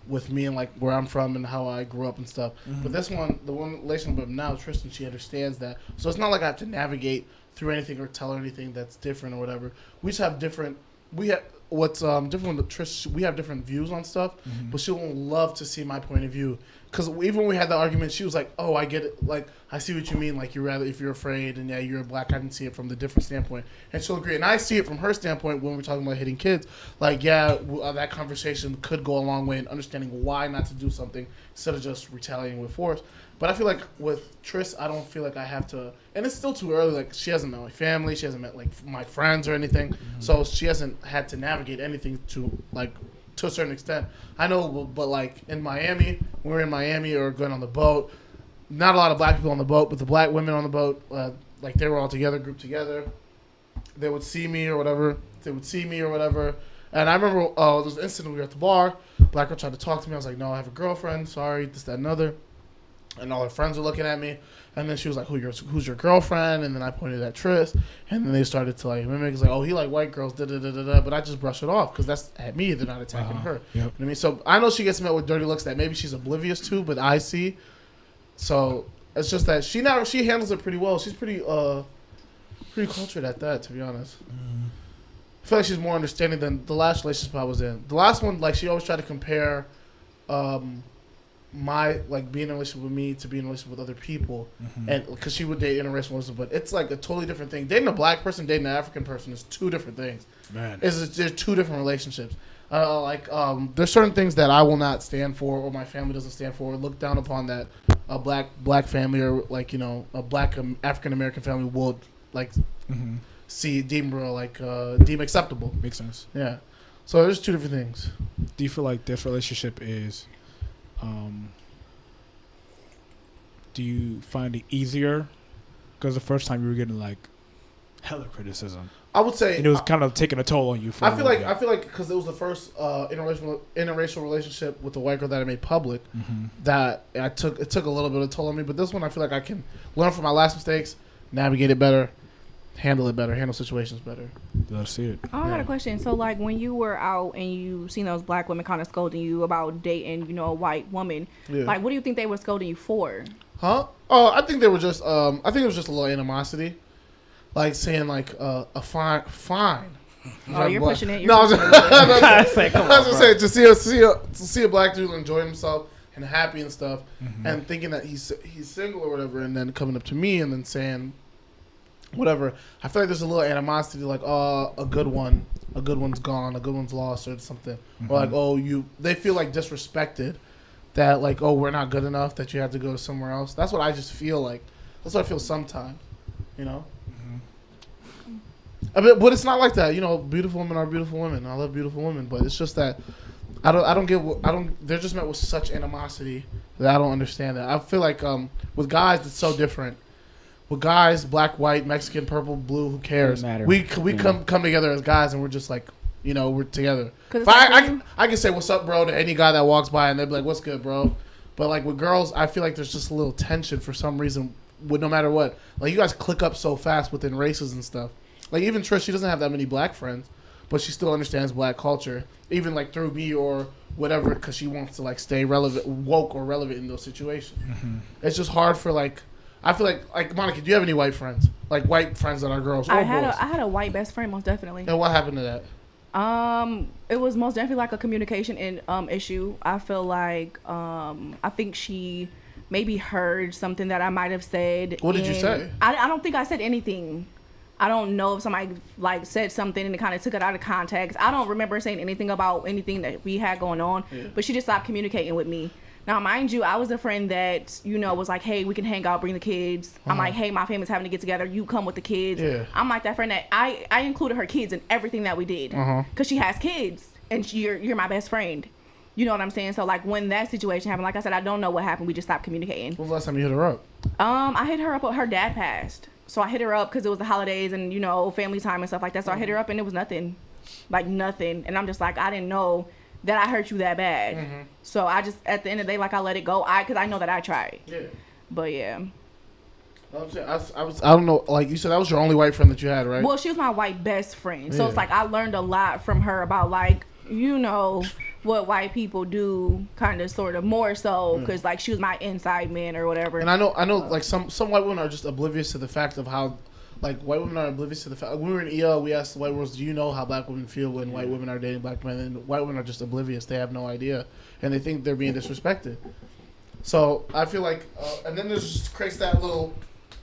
Speaker 3: with me and like where I'm from and how I grew up and stuff. But this one, the one relationship now, Tristan, she understands that. So it's not like I have to navigate through anything or tell her anything that's different or whatever. We just have different. We have what's different with Trish. We have different views on stuff, but she will love to see my point of view. Because even when we had the argument, she was like, "Oh, I get it. Like, I see what you mean. Like, you rather if you're afraid, and yeah, you're black. I can see it from the different standpoint." And she'll agree, and I see it from her standpoint when we're talking about hitting kids. Like, yeah, that conversation could go a long way in understanding why not to do something instead of just retaliating with force. But I feel like with Tris, I don't feel like I have to, and it's still too early. Like, she hasn't met my family, she hasn't met like my friends or anything, so she hasn't had to navigate anything to a certain extent. I know, but like in Miami, when we're in Miami or going on the boat, not a lot of black people on the boat, but the black women on the boat, like they were all together, grouped together. They would see me or whatever. And I remember there was an incident, we were at the bar. Black girl tried to talk to me. I was like, no, I have a girlfriend. Sorry, this, that, and other. And all her friends were looking at me. And then she was like, who's your girlfriend? And then I pointed at Tris. And then they started to like mimic. It's like, oh, he like white girls, da-da-da-da-da. But I just brush it off because that's at me. They're not attacking her.
Speaker 1: Yep.
Speaker 3: You know what I mean? So I know she gets met with dirty looks that maybe she's oblivious to, but I see. So it's just that she handles it pretty well. She's pretty cultured at that, to be honest. I feel like she's more understanding than the last relationship I was in. The last one, like, she always tried to compare my, like, being in a relationship with me to being in a relationship with other people. And because she would date interracial relationship, but it's like a totally different thing. Dating a black person, dating an African person is two different things.
Speaker 1: Man.
Speaker 3: There's two different relationships. There's certain things that I will not stand for, or my family doesn't stand for, or look down upon that a black family or like, you know, a black African American family will like deem acceptable.
Speaker 1: Makes sense.
Speaker 3: Yeah. So there's two different things.
Speaker 1: Do you feel like this relationship is do you find it easier? Because the first time you were getting like hella criticism,
Speaker 3: I would say
Speaker 1: and it was kind of taking a toll on you. For
Speaker 3: I feel like because it was the first interracial relationship with the white girl that I made public, that it took a little bit of toll on me. But this one, I feel like I can learn from my last mistakes, navigate it better, handle situations better.
Speaker 1: Let's see it.
Speaker 4: Oh, I got a question. So, like, when you were out and you seen those black women kind of scolding you about dating, you know, a white woman,
Speaker 3: Yeah.
Speaker 4: like, what do you think they were scolding you for?
Speaker 3: Huh? Oh, I think they were just. I think it was just a little animosity, like saying like a fine.
Speaker 4: Oh, you're pushing it. You're
Speaker 3: No, I was
Speaker 4: pushing it.
Speaker 2: I was like, come
Speaker 3: I
Speaker 2: on,
Speaker 3: was
Speaker 2: bro.
Speaker 3: just saying to see a black dude enjoying himself and happy and stuff, and thinking that he's single or whatever, and then coming up to me and then saying whatever. I feel like there's a little animosity, like a good one's gone, a good one's lost, or something, or like they feel like disrespected, that like we're not good enough, that you have to go somewhere else. That's what I just feel like. That's what I feel sometimes, you know. But it's not like that, you know. Beautiful women are beautiful women. I love beautiful women, but it's just that I don't. They're just met with such animosity that I don't understand that. I feel like with guys it's so different. With guys, black, white, Mexican, purple, blue, who cares?
Speaker 2: Doesn't matter.
Speaker 3: We come together as guys, and we're just like, you know, we're together.
Speaker 4: 'Cause
Speaker 3: If
Speaker 4: it's like
Speaker 3: I can say what's up, bro, to any guy that walks by, and they'd be like, what's good, bro? But like with girls, I feel like there's just a little tension for some reason. With no matter what, like you guys click up so fast within races and stuff. Like even Trish, she doesn't have that many black friends, but she still understands black culture, even like through me or whatever, because she wants to like stay relevant, woke or relevant in those situations. It's just hard for like, I feel like Monica, do you have any white friends, like white friends that are girls or
Speaker 4: I
Speaker 3: boys?
Speaker 4: had a white best friend, most definitely.
Speaker 3: And what happened to that?
Speaker 4: It was most definitely like a communication issue. I feel like I think she maybe heard something that I might have said.
Speaker 3: What did you
Speaker 4: and
Speaker 3: say?
Speaker 4: I don't think I said anything. I don't know if somebody like said something and it kind of took it out of context. I don't remember saying anything about anything that we had going on, but she just stopped communicating with me. Now, mind you, I was a friend that, you know, was like, hey, we can hang out, bring the kids. I'm like, hey, my family's having to get together. You come with the kids.
Speaker 3: Yeah.
Speaker 4: I'm like that friend that I included her kids in everything that we did. Because she has kids and you're my best friend. You know what I'm saying? So, like, when that situation happened, like I said, I don't know what happened. We just stopped communicating.
Speaker 3: When was the last time you hit her up?
Speaker 4: I hit her up. Her dad passed. So I hit her up because it was the holidays and, you know, family time and stuff like that. So I hit her up and it was nothing. Like, nothing. And I'm just like, I didn't know that I hurt you that bad. So I just, at the end of the day, like, I let it go. Because I know that I tried.
Speaker 3: Yeah.
Speaker 4: But, yeah.
Speaker 3: I'm saying, I don't know, like you said, that was your only white friend that you had, right?
Speaker 4: Well, she was my white best friend. So
Speaker 3: Yeah.
Speaker 4: it's like I learned a lot from her about, like, you know, what white people do, kind of, sort of, more so. Because, like, she was my inside man or whatever.
Speaker 3: And I know, like some white women are just oblivious to the fact of how, like white women are oblivious to the fact. When we were in EL, we asked the white girls, "Do you know how black women feel when white women are dating black men?" And white women are just oblivious; they have no idea, and they think they're being disrespected. So I feel like, and then there's just creates that little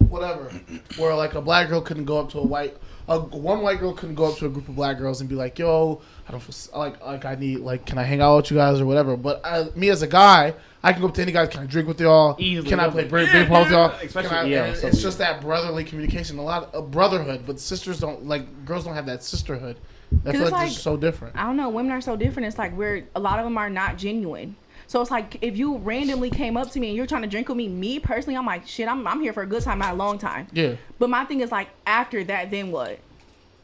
Speaker 3: whatever, where like a black girl couldn't go up to one white girl couldn't go up to a group of black girls and be like, "Yo, I don't feel like I need, like, can I hang out with you guys or whatever?" But me as a guy, I can go up to any guy. Can I drink with y'all?
Speaker 2: Easily.
Speaker 3: Can I play big ball with y'all?
Speaker 2: Especially
Speaker 3: Can I-
Speaker 2: EL,
Speaker 3: and
Speaker 2: so
Speaker 3: it's just that brotherly communication, a lot of brotherhood. But sisters don't, like, girls don't have that sisterhood. I feel
Speaker 4: it's
Speaker 3: like
Speaker 4: like-
Speaker 3: it's so different.
Speaker 4: I don't know. Women are so different. It's like a lot of them are not genuine. So it's like if you randomly came up to me and you're trying to drink with me personally, I'm like, shit, I'm here for a good time, not a long time.
Speaker 3: Yeah.
Speaker 4: But my thing is like, after that, then what?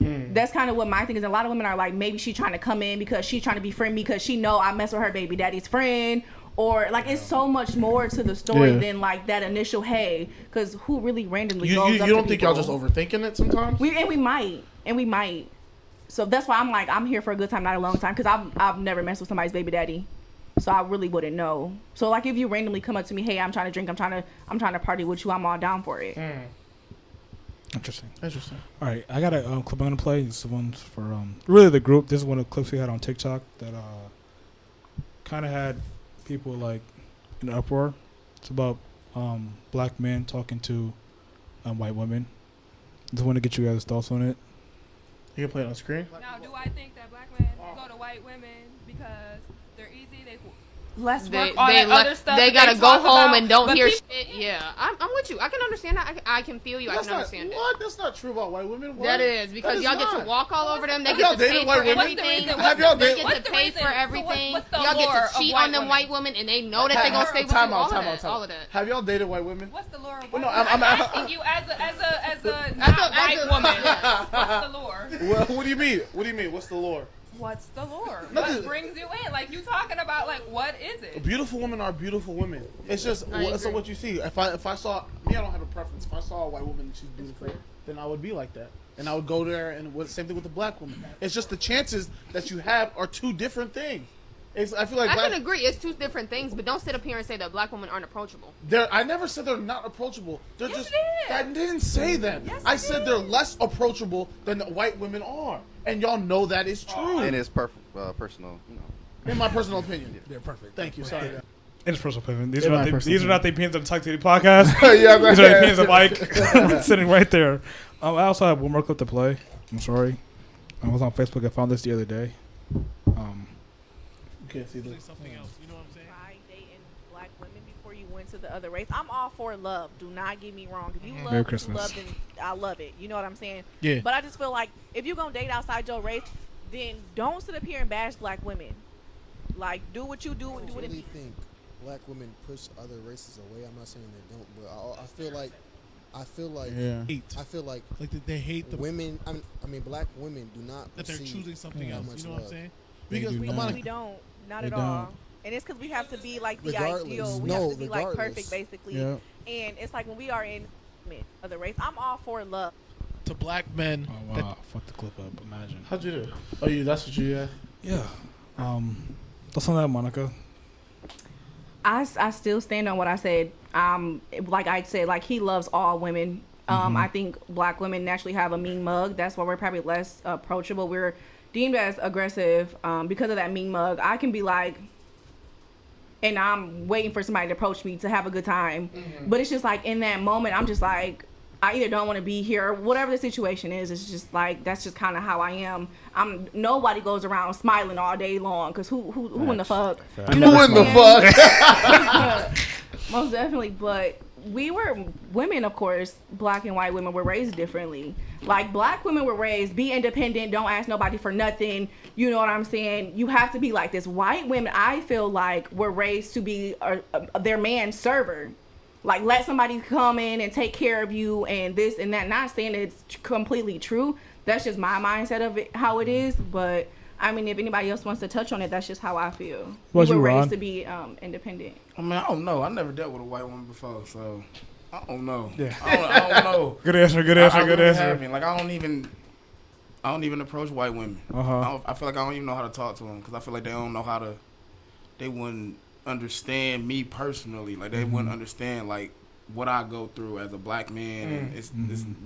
Speaker 4: That's kind of what my thing is. A lot of women are like, maybe she's trying to come in because she's trying to befriend me because she know I mess with her baby daddy's friend. Or like it's so much more to the story
Speaker 3: Yeah.
Speaker 4: than like that initial hey. Because who really randomly
Speaker 3: You
Speaker 4: goes up
Speaker 3: don't
Speaker 4: to
Speaker 3: think
Speaker 4: people?
Speaker 3: y'all just overthinking it sometimes?
Speaker 4: We might. So that's why I'm like, I'm here for a good time, not a long time. Because I've never messed with somebody's baby daddy. So I really wouldn't know. So like if you randomly come up to me, hey, I'm trying to drink, I'm trying to party with you, I'm all down for it.
Speaker 1: Interesting.
Speaker 3: Interesting.
Speaker 1: All right, I got a clip I'm gonna play. This one's for really the group. This is one of the clips we had on TikTok that kind of had people like in an uproar. It's about black men talking to white women. Just want to get you guys' thoughts on it.
Speaker 3: You can play it on screen.
Speaker 6: Now, do I think that black men go to white women because they're easy? let's
Speaker 7: They,
Speaker 6: work all
Speaker 7: they,
Speaker 6: that other stuff.
Speaker 7: they
Speaker 6: that
Speaker 7: gotta go
Speaker 6: talk
Speaker 7: home
Speaker 6: about,
Speaker 7: and don't
Speaker 6: but
Speaker 7: hear
Speaker 6: people-
Speaker 7: shit. Yeah, I'm with you. I can understand that. I can feel you. I
Speaker 3: That's
Speaker 7: can
Speaker 3: not
Speaker 7: understand it.
Speaker 3: what. That's not true about white women. What?
Speaker 7: That is because
Speaker 3: That
Speaker 7: y'all get
Speaker 3: not.
Speaker 7: to walk all over them. They
Speaker 3: Have
Speaker 7: get
Speaker 3: y'all
Speaker 7: to pay
Speaker 3: dated
Speaker 7: for
Speaker 3: white women?
Speaker 7: everything.
Speaker 3: Have y'all
Speaker 7: They
Speaker 3: dated-
Speaker 7: get
Speaker 6: What's
Speaker 7: to
Speaker 6: the
Speaker 7: pay
Speaker 6: reason?
Speaker 7: for
Speaker 6: So
Speaker 7: everything.
Speaker 6: what's the
Speaker 7: Y'all get
Speaker 6: allure
Speaker 7: to cheat
Speaker 6: of
Speaker 7: on them
Speaker 6: white
Speaker 7: white women, and they know that they gonna stay with you.
Speaker 3: Time
Speaker 7: All
Speaker 3: out,
Speaker 7: of
Speaker 3: time
Speaker 7: that.
Speaker 3: out.
Speaker 7: All of that.
Speaker 3: Have y'all dated white women?
Speaker 6: What's the lure of
Speaker 3: Well,
Speaker 6: white
Speaker 3: no,
Speaker 6: women?
Speaker 3: I'm
Speaker 6: asking you as a not white woman. What's the lure?
Speaker 3: Well, what do you mean? What do you mean? What's the lure?
Speaker 6: What's the lure?
Speaker 3: Nothing.
Speaker 6: What brings you in? Like you talking about like what is it?
Speaker 3: Beautiful women are beautiful women. It's just
Speaker 7: I
Speaker 3: so
Speaker 7: agree.
Speaker 3: what you see. If I saw me, I don't have a preference. If I saw a white woman and she's beautiful, then I would be like that, and I would go there. And same thing with the black woman. It's just the chances that you have are two different things. I feel like
Speaker 7: I
Speaker 3: black.
Speaker 7: can agree. It's two different things, but don't sit up here and say that black women aren't approachable.
Speaker 3: I never said they're not approachable. They're
Speaker 6: Yes,
Speaker 3: just.
Speaker 6: you did.
Speaker 3: I didn't say that.
Speaker 6: Yes,
Speaker 3: I
Speaker 6: you
Speaker 3: said
Speaker 6: did.
Speaker 3: they're less approachable than the white women are, and y'all know that is true.
Speaker 8: And it's personal, you know.
Speaker 3: In my personal opinion.
Speaker 1: Yeah, perfect.
Speaker 3: Thank you. Sorry.
Speaker 1: It's personal opinion. These
Speaker 3: In
Speaker 1: are
Speaker 3: my
Speaker 1: not
Speaker 3: personal
Speaker 1: these are not the opinions of the Talk City podcast.
Speaker 3: Yeah,
Speaker 1: These are the opinions of Mike sitting right there. I also have one more clip to play. I'm sorry. I was on Facebook. I found this the other day.
Speaker 3: You can't see this.
Speaker 9: Something else, you know what I'm saying?
Speaker 4: Try dating black women before you went to the other race. I'm all for love. Do not get me wrong. If you love,
Speaker 1: Merry
Speaker 4: you
Speaker 1: Christmas.
Speaker 4: love, then I love it. You know what I'm saying?
Speaker 3: Yeah.
Speaker 4: But I just feel like if you're gonna date outside your race, then don't sit up here and bash black women. Like, do what you do and do
Speaker 10: I
Speaker 4: it.
Speaker 10: really think black women push other races away. I'm not saying they don't, but I feel like
Speaker 9: Hate.
Speaker 10: I feel like
Speaker 9: Like they hate the
Speaker 10: women. I mean, black women do not
Speaker 9: that they're
Speaker 10: receive
Speaker 9: choosing something
Speaker 10: that
Speaker 9: else.
Speaker 10: much
Speaker 9: You know what I'm
Speaker 10: love.
Speaker 9: saying?
Speaker 1: They
Speaker 9: Because
Speaker 1: do
Speaker 4: We,
Speaker 9: I'm
Speaker 1: not.
Speaker 9: not
Speaker 4: we don't. Not
Speaker 1: They
Speaker 4: at
Speaker 1: don't.
Speaker 4: all. And it's because we have to be like the
Speaker 10: Regardless.
Speaker 4: ideal. We
Speaker 10: No,
Speaker 4: have to be like
Speaker 10: regardless.
Speaker 4: perfect, basically.
Speaker 1: Yeah.
Speaker 4: And it's like when we are in of the race, I'm all for love.
Speaker 9: to black men.
Speaker 1: Oh wow! Fuck the clip up. Imagine.
Speaker 3: How'd you do? Oh, you. That's what you.
Speaker 1: Yeah. That's on that, Monica.
Speaker 4: I still stand on what I said. Like I said, like he loves all women. I think black women naturally have a mean mug. That's why we're probably less approachable. We're deemed as aggressive because of that mean mug. I can be like, and I'm waiting for somebody to approach me to have a good time. But it's just like in that moment, I'm just like, I either don't want to be here, whatever the situation is. It's just like that's just kind of how I am. Nobody goes around smiling all day long because who in the fuck? You know
Speaker 3: Who
Speaker 4: what
Speaker 3: in the
Speaker 4: I'm saying?
Speaker 3: fuck?
Speaker 4: Most definitely, but we were women, of course. Black and white women were raised differently. Like black women were raised, be independent, don't ask nobody for nothing. You know what I'm saying? You have to be like this. White women, I feel like, were raised to be their man's server. Like let somebody come in and take care of you and this and that. Not saying it's completely true. That's just my mindset of it, how it is. But I mean, if anybody else wants to touch on it, that's just how I feel.
Speaker 1: What's
Speaker 4: we were
Speaker 1: you, Ron?
Speaker 4: raised to be independent.
Speaker 5: I mean, I don't know. I never dealt with a white woman before, so I don't know.
Speaker 1: Yeah.
Speaker 5: I don't know.
Speaker 1: Good answer. Good
Speaker 5: I
Speaker 1: answer. Good
Speaker 5: really
Speaker 1: answer.
Speaker 5: haven't. Like I don't even approach white women.
Speaker 1: Uh-huh.
Speaker 5: I feel like I don't even know how to talk to them because I feel like they don't know how to. They wouldn't understand me personally. Like they wouldn't understand like what I go through as a black man. And it's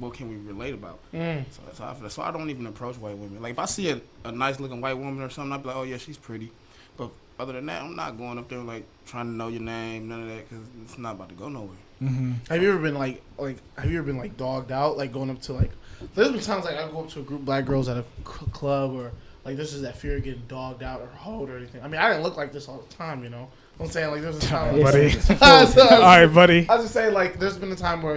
Speaker 5: what can we relate about? So that's how I feel. So I don't even approach white women. Like if I see a nice looking white woman or something, I'd be like, oh yeah, she's pretty. But other than that, I'm not going up there like trying to know your name, none of that, because it's not about to go nowhere.
Speaker 3: Have you ever been have you ever been like dogged out, like going up to like? There's been times like I go up to a group of black girls at a club or like this is that fear of getting dogged out or hoed or anything. I mean, I didn't look like this all the time, you know. I'm saying like there's a time,
Speaker 1: Buddy.
Speaker 3: So,
Speaker 1: All right, buddy.
Speaker 3: I was just saying like there's been a time where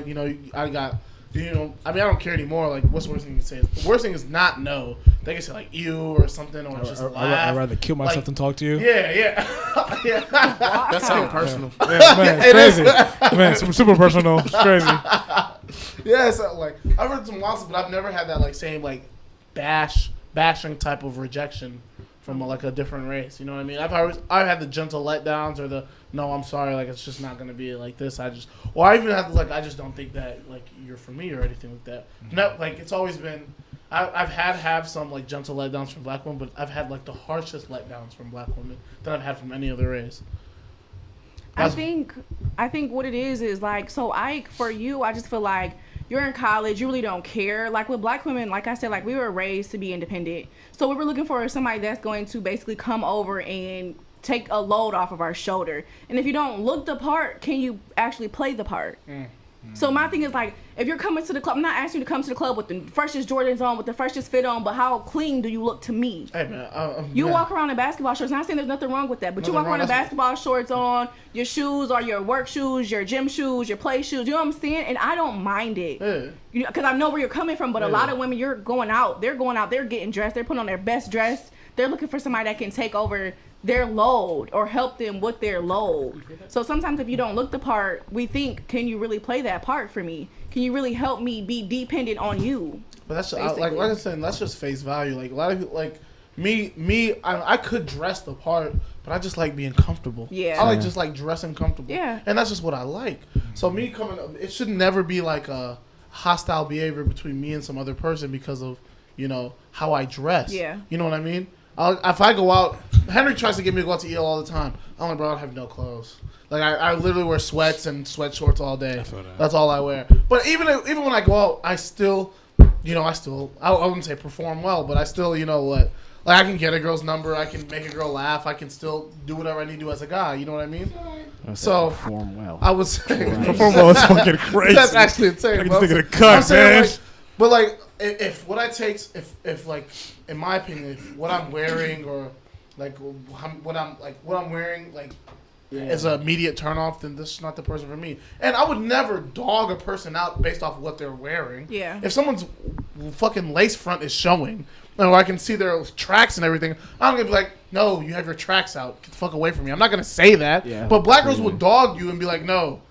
Speaker 3: I got. I mean, I don't care anymore. Like, what's the worst thing you can say? The worst thing is not no. They can say like you or something or just laugh.
Speaker 1: I'd rather kill myself
Speaker 3: Like,
Speaker 1: than talk to you.
Speaker 3: Yeah.
Speaker 5: That sounds personal.
Speaker 1: Yeah, man, it's crazy. Man, super personal. It's crazy.
Speaker 3: Yeah, so like I've heard some losses, but I've never had that like same like bashing type of rejection from like a different race. You know what I mean? I've had the gentle letdowns or the no, I'm sorry, like it's just not gonna be like this. I even had to, like I just don't think that like you're for me or anything like that. No, like it's always been. I've have some like gentle letdowns from black women, but I've had like the harshest letdowns from black women that I've had from any other race.
Speaker 4: I think what it is like, so for you, I just feel like you're in college, you really don't care. Like with black women, like I said, like we were raised to be independent. So we were looking for somebody that's going to basically come over and take a load off of our shoulder. And if you don't look the part, can you actually play the part? So my thing is like, If you're coming to the club, I'm not asking you to come to the club with the freshest Jordans on, with the freshest fit on, but how clean do you look to me?
Speaker 3: Hey man,
Speaker 4: You walk around in basketball shorts. Not saying there's nothing wrong with that, but you walk around in basketball shorts on, your shoes are your work shoes, your gym shoes, your play shoes. You know what I'm saying? And I don't mind it.
Speaker 3: Yeah.
Speaker 4: Because I know where you're coming from, but a lot of women, they're going out, they're getting dressed, they're putting on their best dress. They're looking for somebody that can take over their load or help them with their load. So sometimes if you don't look the part, we think, can you really play that part for me? Can you really help me be dependent on you?
Speaker 3: But that's like I said, that's just face value. Like a lot of people, like me, I could dress the part, but I just like being comfortable.
Speaker 4: Yeah.
Speaker 3: I like just like dressing comfortable.
Speaker 4: Yeah.
Speaker 3: And that's just what I like. So me coming, it should never be like a hostile behavior between me and some other person because of, you know, how I dress.
Speaker 4: Yeah.
Speaker 3: You know what I mean? If I go out, Henry tries to get me to go out to eat all the time. I'm like, bro, I have no clothes. Like I literally wear sweats and sweat shorts all day. That's all I wear. But even when I go out, I still, you know, I wouldn't say perform well, but I still, you know what, like I can get a girl's number, I can make a girl laugh, I can still do whatever I need to do as a guy. You know what I mean? So
Speaker 2: perform well.
Speaker 3: I would say
Speaker 1: Perform well is fucking crazy.
Speaker 3: That's actually insane.
Speaker 1: I can think of the cut, man.
Speaker 3: Like, but like, if what I take, if like, in my opinion, if what I'm wearing or like what I'm wearing like is an immediate turnoff, then this is not the person for me. And I would never dog a person out based off what they're wearing.
Speaker 4: Yeah.
Speaker 3: If someone's fucking lace front is showing, or I can see their tracks and everything, I'm gonna be like, no, you have your tracks out. Get the fuck away from me. I'm not gonna say that.
Speaker 2: Yeah,
Speaker 3: but black girls would dog you and be like, no,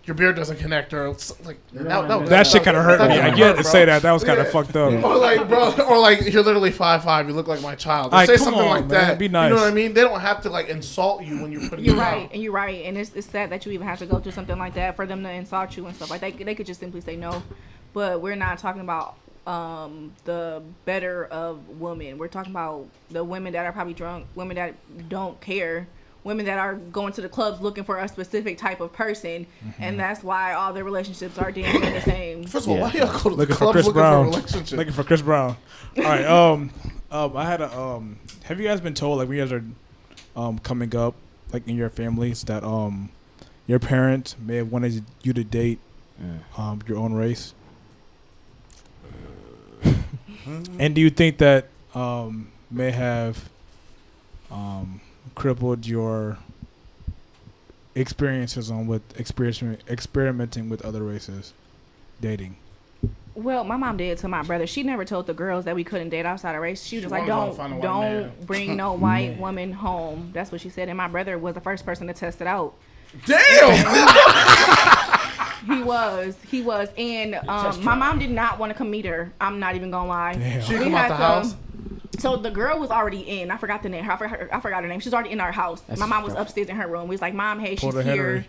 Speaker 3: your beard doesn't connect, or like
Speaker 1: That shit kind of hurt me. I get to say that. That was kind of fucked up.
Speaker 3: Or like, bro, or like you're literally 5'5", you look like my child. Or
Speaker 1: Like,
Speaker 3: say
Speaker 1: come
Speaker 3: something
Speaker 1: on,
Speaker 3: like
Speaker 1: man.
Speaker 3: that.
Speaker 1: Be nice.
Speaker 3: You know what I mean? They don't have to like insult you when you're putting.
Speaker 4: You're
Speaker 3: it
Speaker 4: right,
Speaker 3: out.
Speaker 4: and you're right, and it's sad that you even have to go through something like that for them to insult you and stuff like that. They could just simply say no, but we're not talking about the better of women. We're talking about the women that are probably drunk, women that don't care, women that are going to the clubs looking for a specific type of person, and that's why all their relationships are damn near the same.
Speaker 3: First of all, why y'all go to the
Speaker 1: Looking for
Speaker 3: clubs
Speaker 1: Chris
Speaker 3: looking for a
Speaker 1: Brown.
Speaker 3: relationship?
Speaker 1: Looking for Chris Brown. All right. I had a have you guys been told, like, when you guys are coming up, like in your families, that your parents may have wanted you to date your own race? And do you think that may have crippled your experiences with experimenting with other races, dating?
Speaker 4: Well, my mom did to my brother. She never told the girls that we couldn't date outside of race. She was just like,
Speaker 3: wanted to find a white man.
Speaker 4: don't bring no white woman home. That's what she said. And my brother was the first person to test it out.
Speaker 3: Damn.
Speaker 4: He was. And my mom did not want to come meet her. I'm not even gonna lie.
Speaker 1: Damn.
Speaker 3: She come out the house.
Speaker 4: So the girl was already in. I forgot the name. I forgot her name. She's already in our house. My mom was upstairs in her room. We was like, Mom, hey, she's here.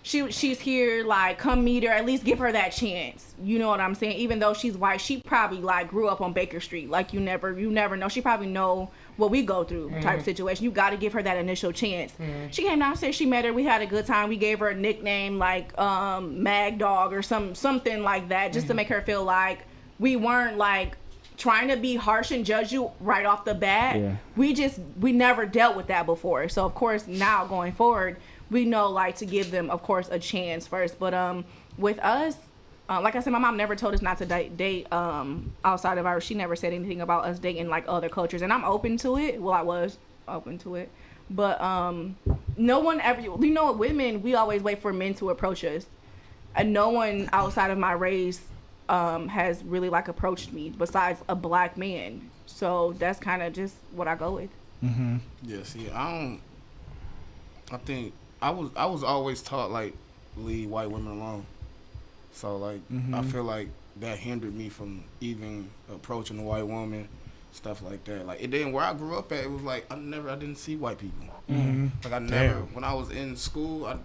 Speaker 4: She's here. Like, come meet her. At least give her that chance. You know what I'm saying? Even though she's white, she probably like grew up on Baker Street. Like, you never know. She probably know what we go through type situation. You got to give her that initial chance. She came downstairs. She met her. We had a good time. We gave her a nickname like Mag Dog or something like that, just to make her feel like we weren't like trying to be harsh and judge you right off the bat. Yeah. We never dealt with that before. So of course now going forward, we know like to give them, of course, a chance first. But with us, like I said, my mom never told us not to date outside of ours. She never said anything about us dating like other cultures, and I'm open to it. Well, I was open to it, but no one ever. You know, women, we always wait for men to approach us, and no one outside of my race has really like approached me besides a black man. So that's kind of just what I go with.
Speaker 1: Mm-hmm.
Speaker 5: Yeah. See, I think I was always taught like leave white women alone. So like I feel like that hindered me from even approaching a white woman, stuff like that. Like it didn't where I grew up at. It was like I didn't see white people. Like I never when I was in school I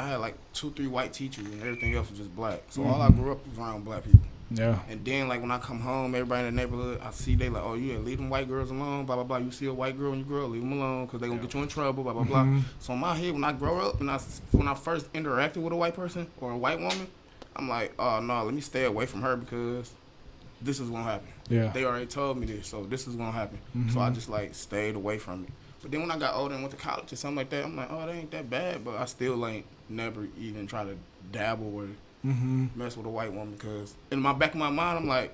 Speaker 5: had like 2-3 white teachers and everything else was just black. So all I grew up was around black people.
Speaker 1: Yeah.
Speaker 5: And then like when I come home, everybody in the neighborhood, I see they like, oh yeah, leave them white girls alone, blah blah blah. You see a white girl when you grow up, leave them alone because they gonna get you in trouble, blah blah blah. So in my head, when I grow up and when I first interacted with a white person or a white woman, I'm like, oh no, let me stay away from her because this is gonna happen.
Speaker 1: Yeah.
Speaker 5: They already told me this, so this is gonna happen. So I just like stayed away from it. But then when I got older and went to college or something like that, I'm like, oh, that ain't that bad. But I still like never even try to dabble or mess with a white woman because in my back of my mind I'm like,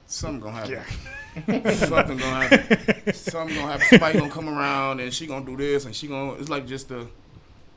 Speaker 5: something gonna happen. Something gonna happen. Something gonna happen. Somebody gonna come around and she gonna do this and she gonna. It's like just the.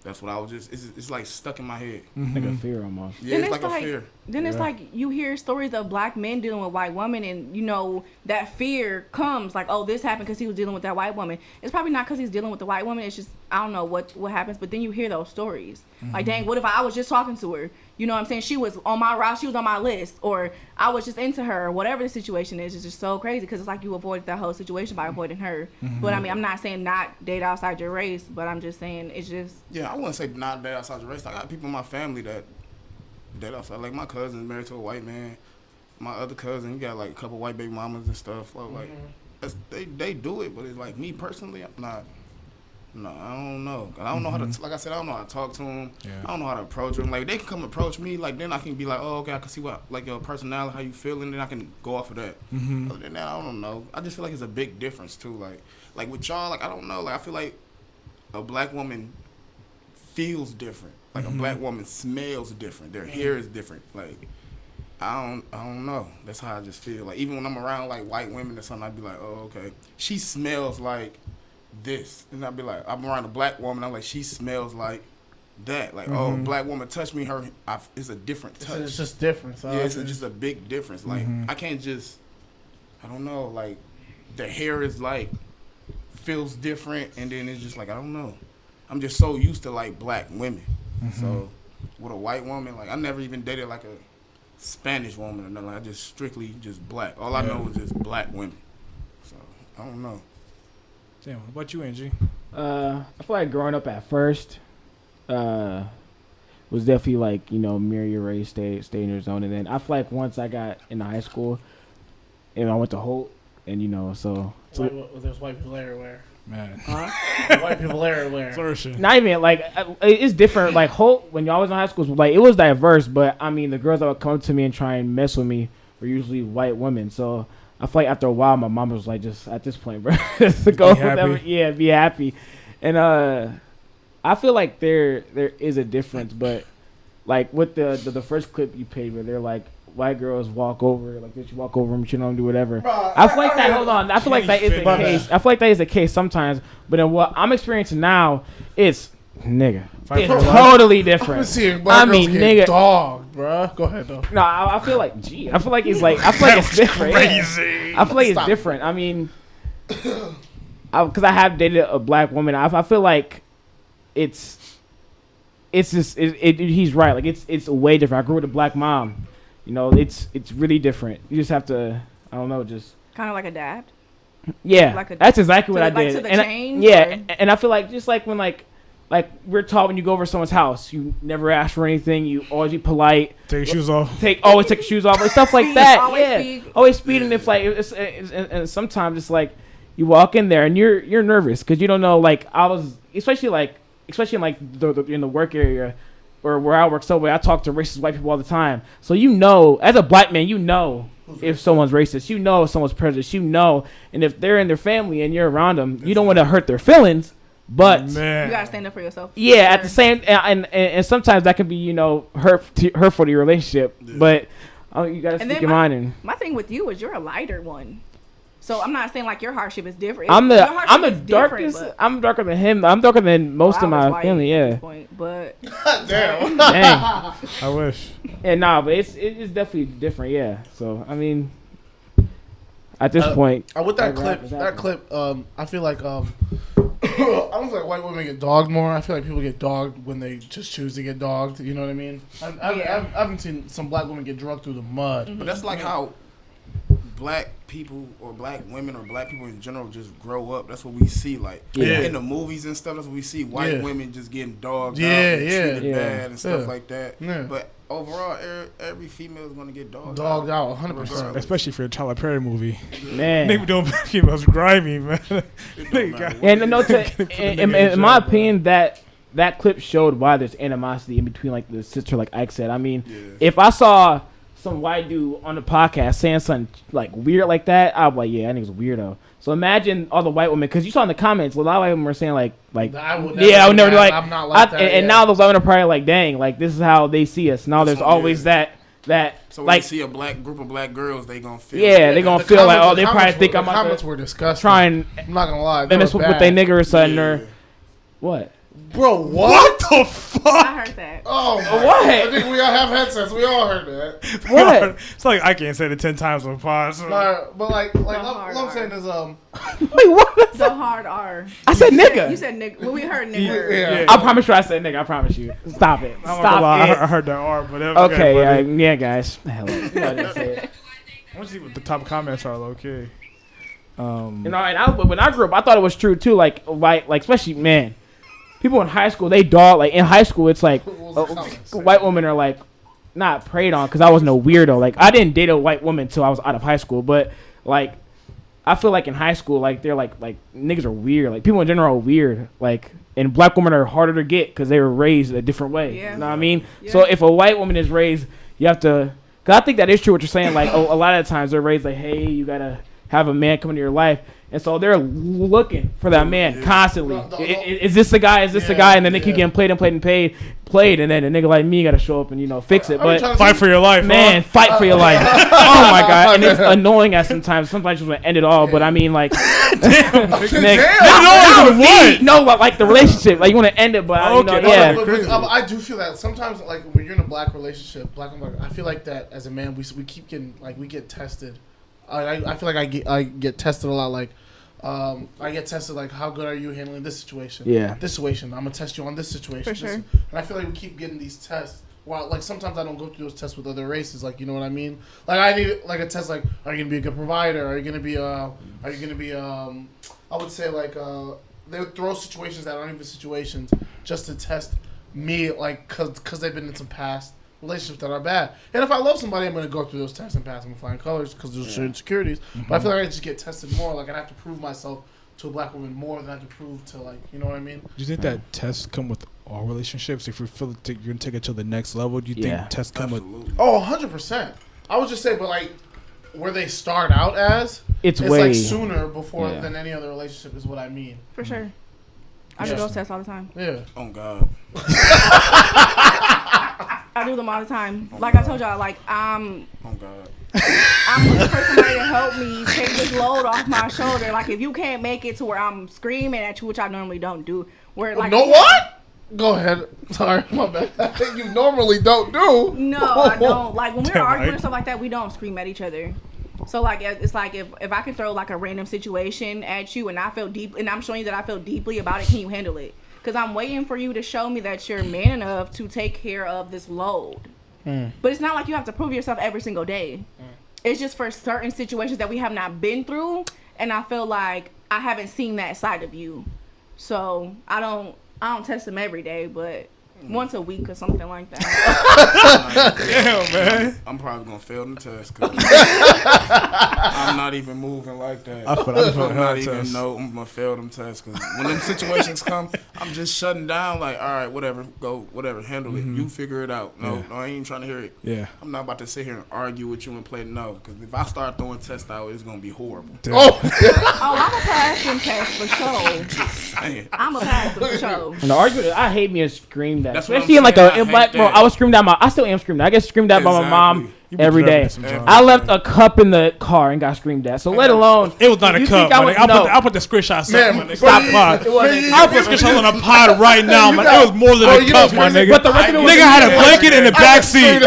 Speaker 5: That's what I was just. It's like stuck in my head.
Speaker 2: Like a fear almost.
Speaker 5: Yeah,
Speaker 4: Then
Speaker 5: it's like a fear.
Speaker 4: Then it's like you hear stories of black men dealing with white women, and you know that fear comes like, oh, this happened because he was dealing with that white woman. It's probably not because he's dealing with the white woman. It's just I don't know what happens, but then you hear those stories. Like, dang, what if I was just talking to her? You know what I'm saying? She was on my route. She was on my list, or I was just into her, or whatever the situation is. It's just so crazy because it's like you avoided that whole situation by avoiding her. But I mean, I'm not saying not date outside your race, but I'm just saying it's just.
Speaker 5: Yeah, I wouldn't say not date outside your race. I got people in my family that date outside. Like my cousin's married to a white man. My other cousin, he got like a couple white baby mamas and stuff. Like they do it, but it's like me personally, I'm not. No, I don't know. I don't know how to. Like I said, I don't know how to talk to them. Yeah. I don't know how to approach them. Like they can come approach me. Like then I can be like, oh, okay, I can see what like your personality, how you feeling. Then I can go off of that. Other than that, I don't know. I just feel like it's a big difference too. Like with y'all, like I don't know. Like I feel like a black woman feels different. Like a black woman smells different. Their hair is different. Like I don't know. That's how I just feel. Like even when I'm around like white women or something, I'd be like, oh, okay, she smells like this, and I'd be like, I'm around a black woman, I'm like, she smells like that. Like, oh, black woman touched me, it's a different touch.
Speaker 3: It's just different. So
Speaker 5: yeah, it's just a big difference. Like, I can't just, I don't know, like, the hair is like, feels different, and then it's just like, I don't know. I'm just so used to like black women. So, with a white woman, like, I never even dated like a Spanish woman or nothing. Like, I just strictly just black. All I know is just black women. So, I don't know.
Speaker 1: Damn, what about you, Angie?
Speaker 2: I feel like growing up at first was definitely like, you know, mirror your race, stay in your zone. And then I feel like once I got into high school and I went to Holt, and you know, so
Speaker 3: there's white people everywhere.
Speaker 1: Man.
Speaker 3: White people everywhere.
Speaker 1: Flourishing.
Speaker 2: not even like it's different. Like Holt, when y'all was in high school, like it was diverse, but I mean the girls that would come to me and try and mess with me were usually white women. So I feel like after a while, my mom was like, just at this point, bro, just to go with them. Yeah, be happy. And I feel like there is a difference, but like with the first clip you played where they're like, white girls walk over, like they should walk over them, she don't do whatever. I feel like that. Hold on, I feel like that is the case. I feel like that is the case sometimes, but in what I'm experiencing now, it's nigga. It's totally different.
Speaker 3: I mean, nigga, dog, bro. Go ahead though.
Speaker 2: No, I feel like, I feel like it's like, I feel like it's different. Crazy. Yeah. I feel like it's different. I mean, because I have dated a black woman, I feel like it's just he's right. Like it's way different. I grew with a black mom. You know, it's really different. You just have to, I don't know, just
Speaker 4: kind of like adapt.
Speaker 2: Yeah,
Speaker 4: like
Speaker 2: that's exactly what I
Speaker 4: like
Speaker 2: did.
Speaker 4: To the
Speaker 2: and
Speaker 4: change,
Speaker 2: and I feel like just like when like we're taught when you go over someone's house, you never ask for anything. You always be polite.
Speaker 1: Take your shoes off.
Speaker 2: Always take your shoes off and stuff like that. Always speed. And if like and sometimes it's like you walk in there and you're nervous because you don't know. Like I was especially in like the in the work area or where I work. So I talk to racist white people all the time. So you know, as a black man, you know if someone's racist. You know if someone's prejudiced. You know, and if they're in their family and you're around them, you don't want to hurt their feelings. But
Speaker 1: man,
Speaker 4: you gotta stand up for yourself.
Speaker 2: Yeah, at the same and sometimes that can be, you know, hurtful to your relationship. Yeah. But you gotta speak your mind. And
Speaker 4: my thing with you is you're a lighter one, so I'm not saying like your hardship is different.
Speaker 2: I'm the darkest. I'm darker than him. I'm darker than most of my family. Yeah.
Speaker 4: But
Speaker 3: damn.
Speaker 1: I wish.
Speaker 2: Yeah, but it's definitely different. Yeah. So I mean, at this point,
Speaker 3: with that clip, I feel like I don't feel like white women get dogged more. I feel like people get dogged when they just choose to get dogged. You know what I mean? I haven't seen some black women get drugged through the mud.
Speaker 5: But that's like how black people or black women or black people in general just grow up. That's what we see. Like in the movies and stuff, that's what we see. White women just getting dogged out and treated bad and stuff like that. Yeah. But overall, every female is going to get dogged
Speaker 3: out 100%.
Speaker 1: Especially for a Tyler Perry movie.
Speaker 2: Man.
Speaker 1: Nigga doing females grimy, man.
Speaker 2: In my opinion, that clip showed why there's animosity in between like the sister, like Ike said. I mean, if I saw some white dude on the podcast saying something like weird like that, I'll be like, yeah, that nigga's a weirdo. So imagine all the white women, because you saw in the comments, a lot of white women were saying like,
Speaker 3: I would
Speaker 2: never do like,
Speaker 3: I'm not like that.
Speaker 2: and now those women are probably like, dang, like this is how they see us. Now there's always that.
Speaker 5: So when
Speaker 2: like,
Speaker 5: you see a group of black girls, they gonna feel.
Speaker 2: Yeah, they gonna feel like, oh, they probably think I'm
Speaker 3: the comments were disgusting.
Speaker 2: Trying.
Speaker 3: I'm not gonna lie.
Speaker 2: They mess with they nigger or something or what?
Speaker 3: Bro, what
Speaker 1: the fuck?
Speaker 4: I heard that.
Speaker 3: Oh,
Speaker 2: what?
Speaker 3: I think we all have headsets. We all heard that.
Speaker 2: What?
Speaker 1: It's like I can't say it 10 times on pause. So.
Speaker 3: But what I'm saying is
Speaker 2: Wait, what?
Speaker 4: The hard R.
Speaker 2: I said nigga.
Speaker 4: You said nigga. Well, we heard nigga.
Speaker 3: Yeah.
Speaker 2: I promise you, I said nigga. I promise you. Stop it.
Speaker 1: I'm not gonna lie, I heard that R, but
Speaker 2: okay, yeah, guys. Hell, I didn't say it.
Speaker 1: I want to see what the top comments are, low key.
Speaker 2: You know, and when I grew up, I thought it was true too. Like especially man, people in high school, they dog. Like in high school, it's like white women are like not preyed on because I wasn't a weirdo. Like I didn't date a white woman until I was out of high school. But like I feel like in high school, like they're like niggas are weird. Like people in general are weird. Like and black women are harder to get because they were raised a different way.
Speaker 4: Yeah.
Speaker 2: You know what I mean?
Speaker 4: Yeah.
Speaker 2: So if a white woman is raised, you have to. Cause I think that is true what you're saying. Like a lot of the times they're raised like, hey, you gotta have a man come into your life, and so they're looking for that man constantly. Is this the guy? Is this the guy? And then they keep getting played, and then a nigga like me gotta show up and fix it. But
Speaker 1: fight for your life,
Speaker 2: man. Fight for your life. Oh my god, and it's annoying at sometimes. Sometimes you want to end it all, but I mean like, no, like the relationship, like you want to end it, but
Speaker 3: I do feel that sometimes, like when you're in a black relationship, black and black, I feel like that as a man, we keep getting like we get tested. I feel like I get tested a lot. Like I get tested like how good are you handling this situation?
Speaker 2: Yeah.
Speaker 3: This situation. I'm gonna test you on this situation.
Speaker 4: For sure.
Speaker 3: And I feel like we keep getting these tests. Well, like sometimes I don't go through those tests with other races. Like you know what I mean? Like I need like a test. Like are you gonna be a good provider? Are you gonna be I would say like they would throw situations that aren't even situations just to test me, like cause they've been in some past relationships that are bad. And if I love somebody, I'm gonna go through those tests and pass them with flying colors because there's certain insecurities.
Speaker 1: Mm-hmm.
Speaker 3: But I feel like I just get tested more. Like I have to prove myself to a black woman more than I have to prove to like you know what I mean.
Speaker 1: Do you think that tests come with all relationships? If you feel like you're gonna take it to the next level, do you think tests come with?
Speaker 3: Oh, 100%. I would just say, but like where they start out as, it's
Speaker 2: way
Speaker 3: like sooner before than any other relationship is what I mean.
Speaker 4: For sure. I do those tests all the time.
Speaker 3: Yeah.
Speaker 5: Oh God.
Speaker 4: I do them all the time. Like I told y'all, like I'm
Speaker 5: Oh God.
Speaker 4: I'm looking for somebody to help me take this load off my shoulder. Like if you can't make it to where I'm screaming at you, which I normally don't do. Where like
Speaker 3: know what? Go ahead. Sorry, my bad. You normally don't do.
Speaker 4: No, I don't. Like when we're
Speaker 1: Damn
Speaker 4: arguing
Speaker 1: right.
Speaker 4: and stuff like that, we don't scream at each other. So like it's like if I can throw like a random situation at you and I feel deep and I'm showing you that I feel deeply about it, can you handle it? Because I'm waiting for you to show me that you're man enough to take care of this load. But it's not like you have to prove yourself every single day. It's just for certain situations that we have not been through, and I feel like I haven't seen that side of you. So I don't test them every day, but once a week or something like that.
Speaker 1: Damn, man.
Speaker 5: I'm probably gonna fail the test because I'm not even moving like that. I'm not even know I'm gonna fail them tests because when them situations come, I'm just shutting down. Like, all right, whatever, go, whatever, handle it. You figure it out. No, I ain't even trying to hear it.
Speaker 1: Yeah.
Speaker 5: I'm not about to sit here and argue with you and play no because if I start throwing tests out, it's gonna be horrible.
Speaker 1: Damn.
Speaker 4: Oh, I'm a pass them tests for sure.
Speaker 5: Saying.
Speaker 4: I'm a pass them for sure.
Speaker 2: And the argument, I hate being screamed at.
Speaker 5: That's what I'm
Speaker 2: Especially in like
Speaker 5: saying.
Speaker 2: in black, bro. I was screamed at I still am screamed at. I get screamed at by my mom every day. I left a cup in the car and got screamed at. So let alone
Speaker 1: It was not a cup. I'll put the screenshot.
Speaker 3: Man,
Speaker 1: Stop pod. I'll put the screenshot on a pod right now, man. It was more than a cup, my nigga.
Speaker 2: But the rest of it was
Speaker 1: Nigga had a blanket in the back seat.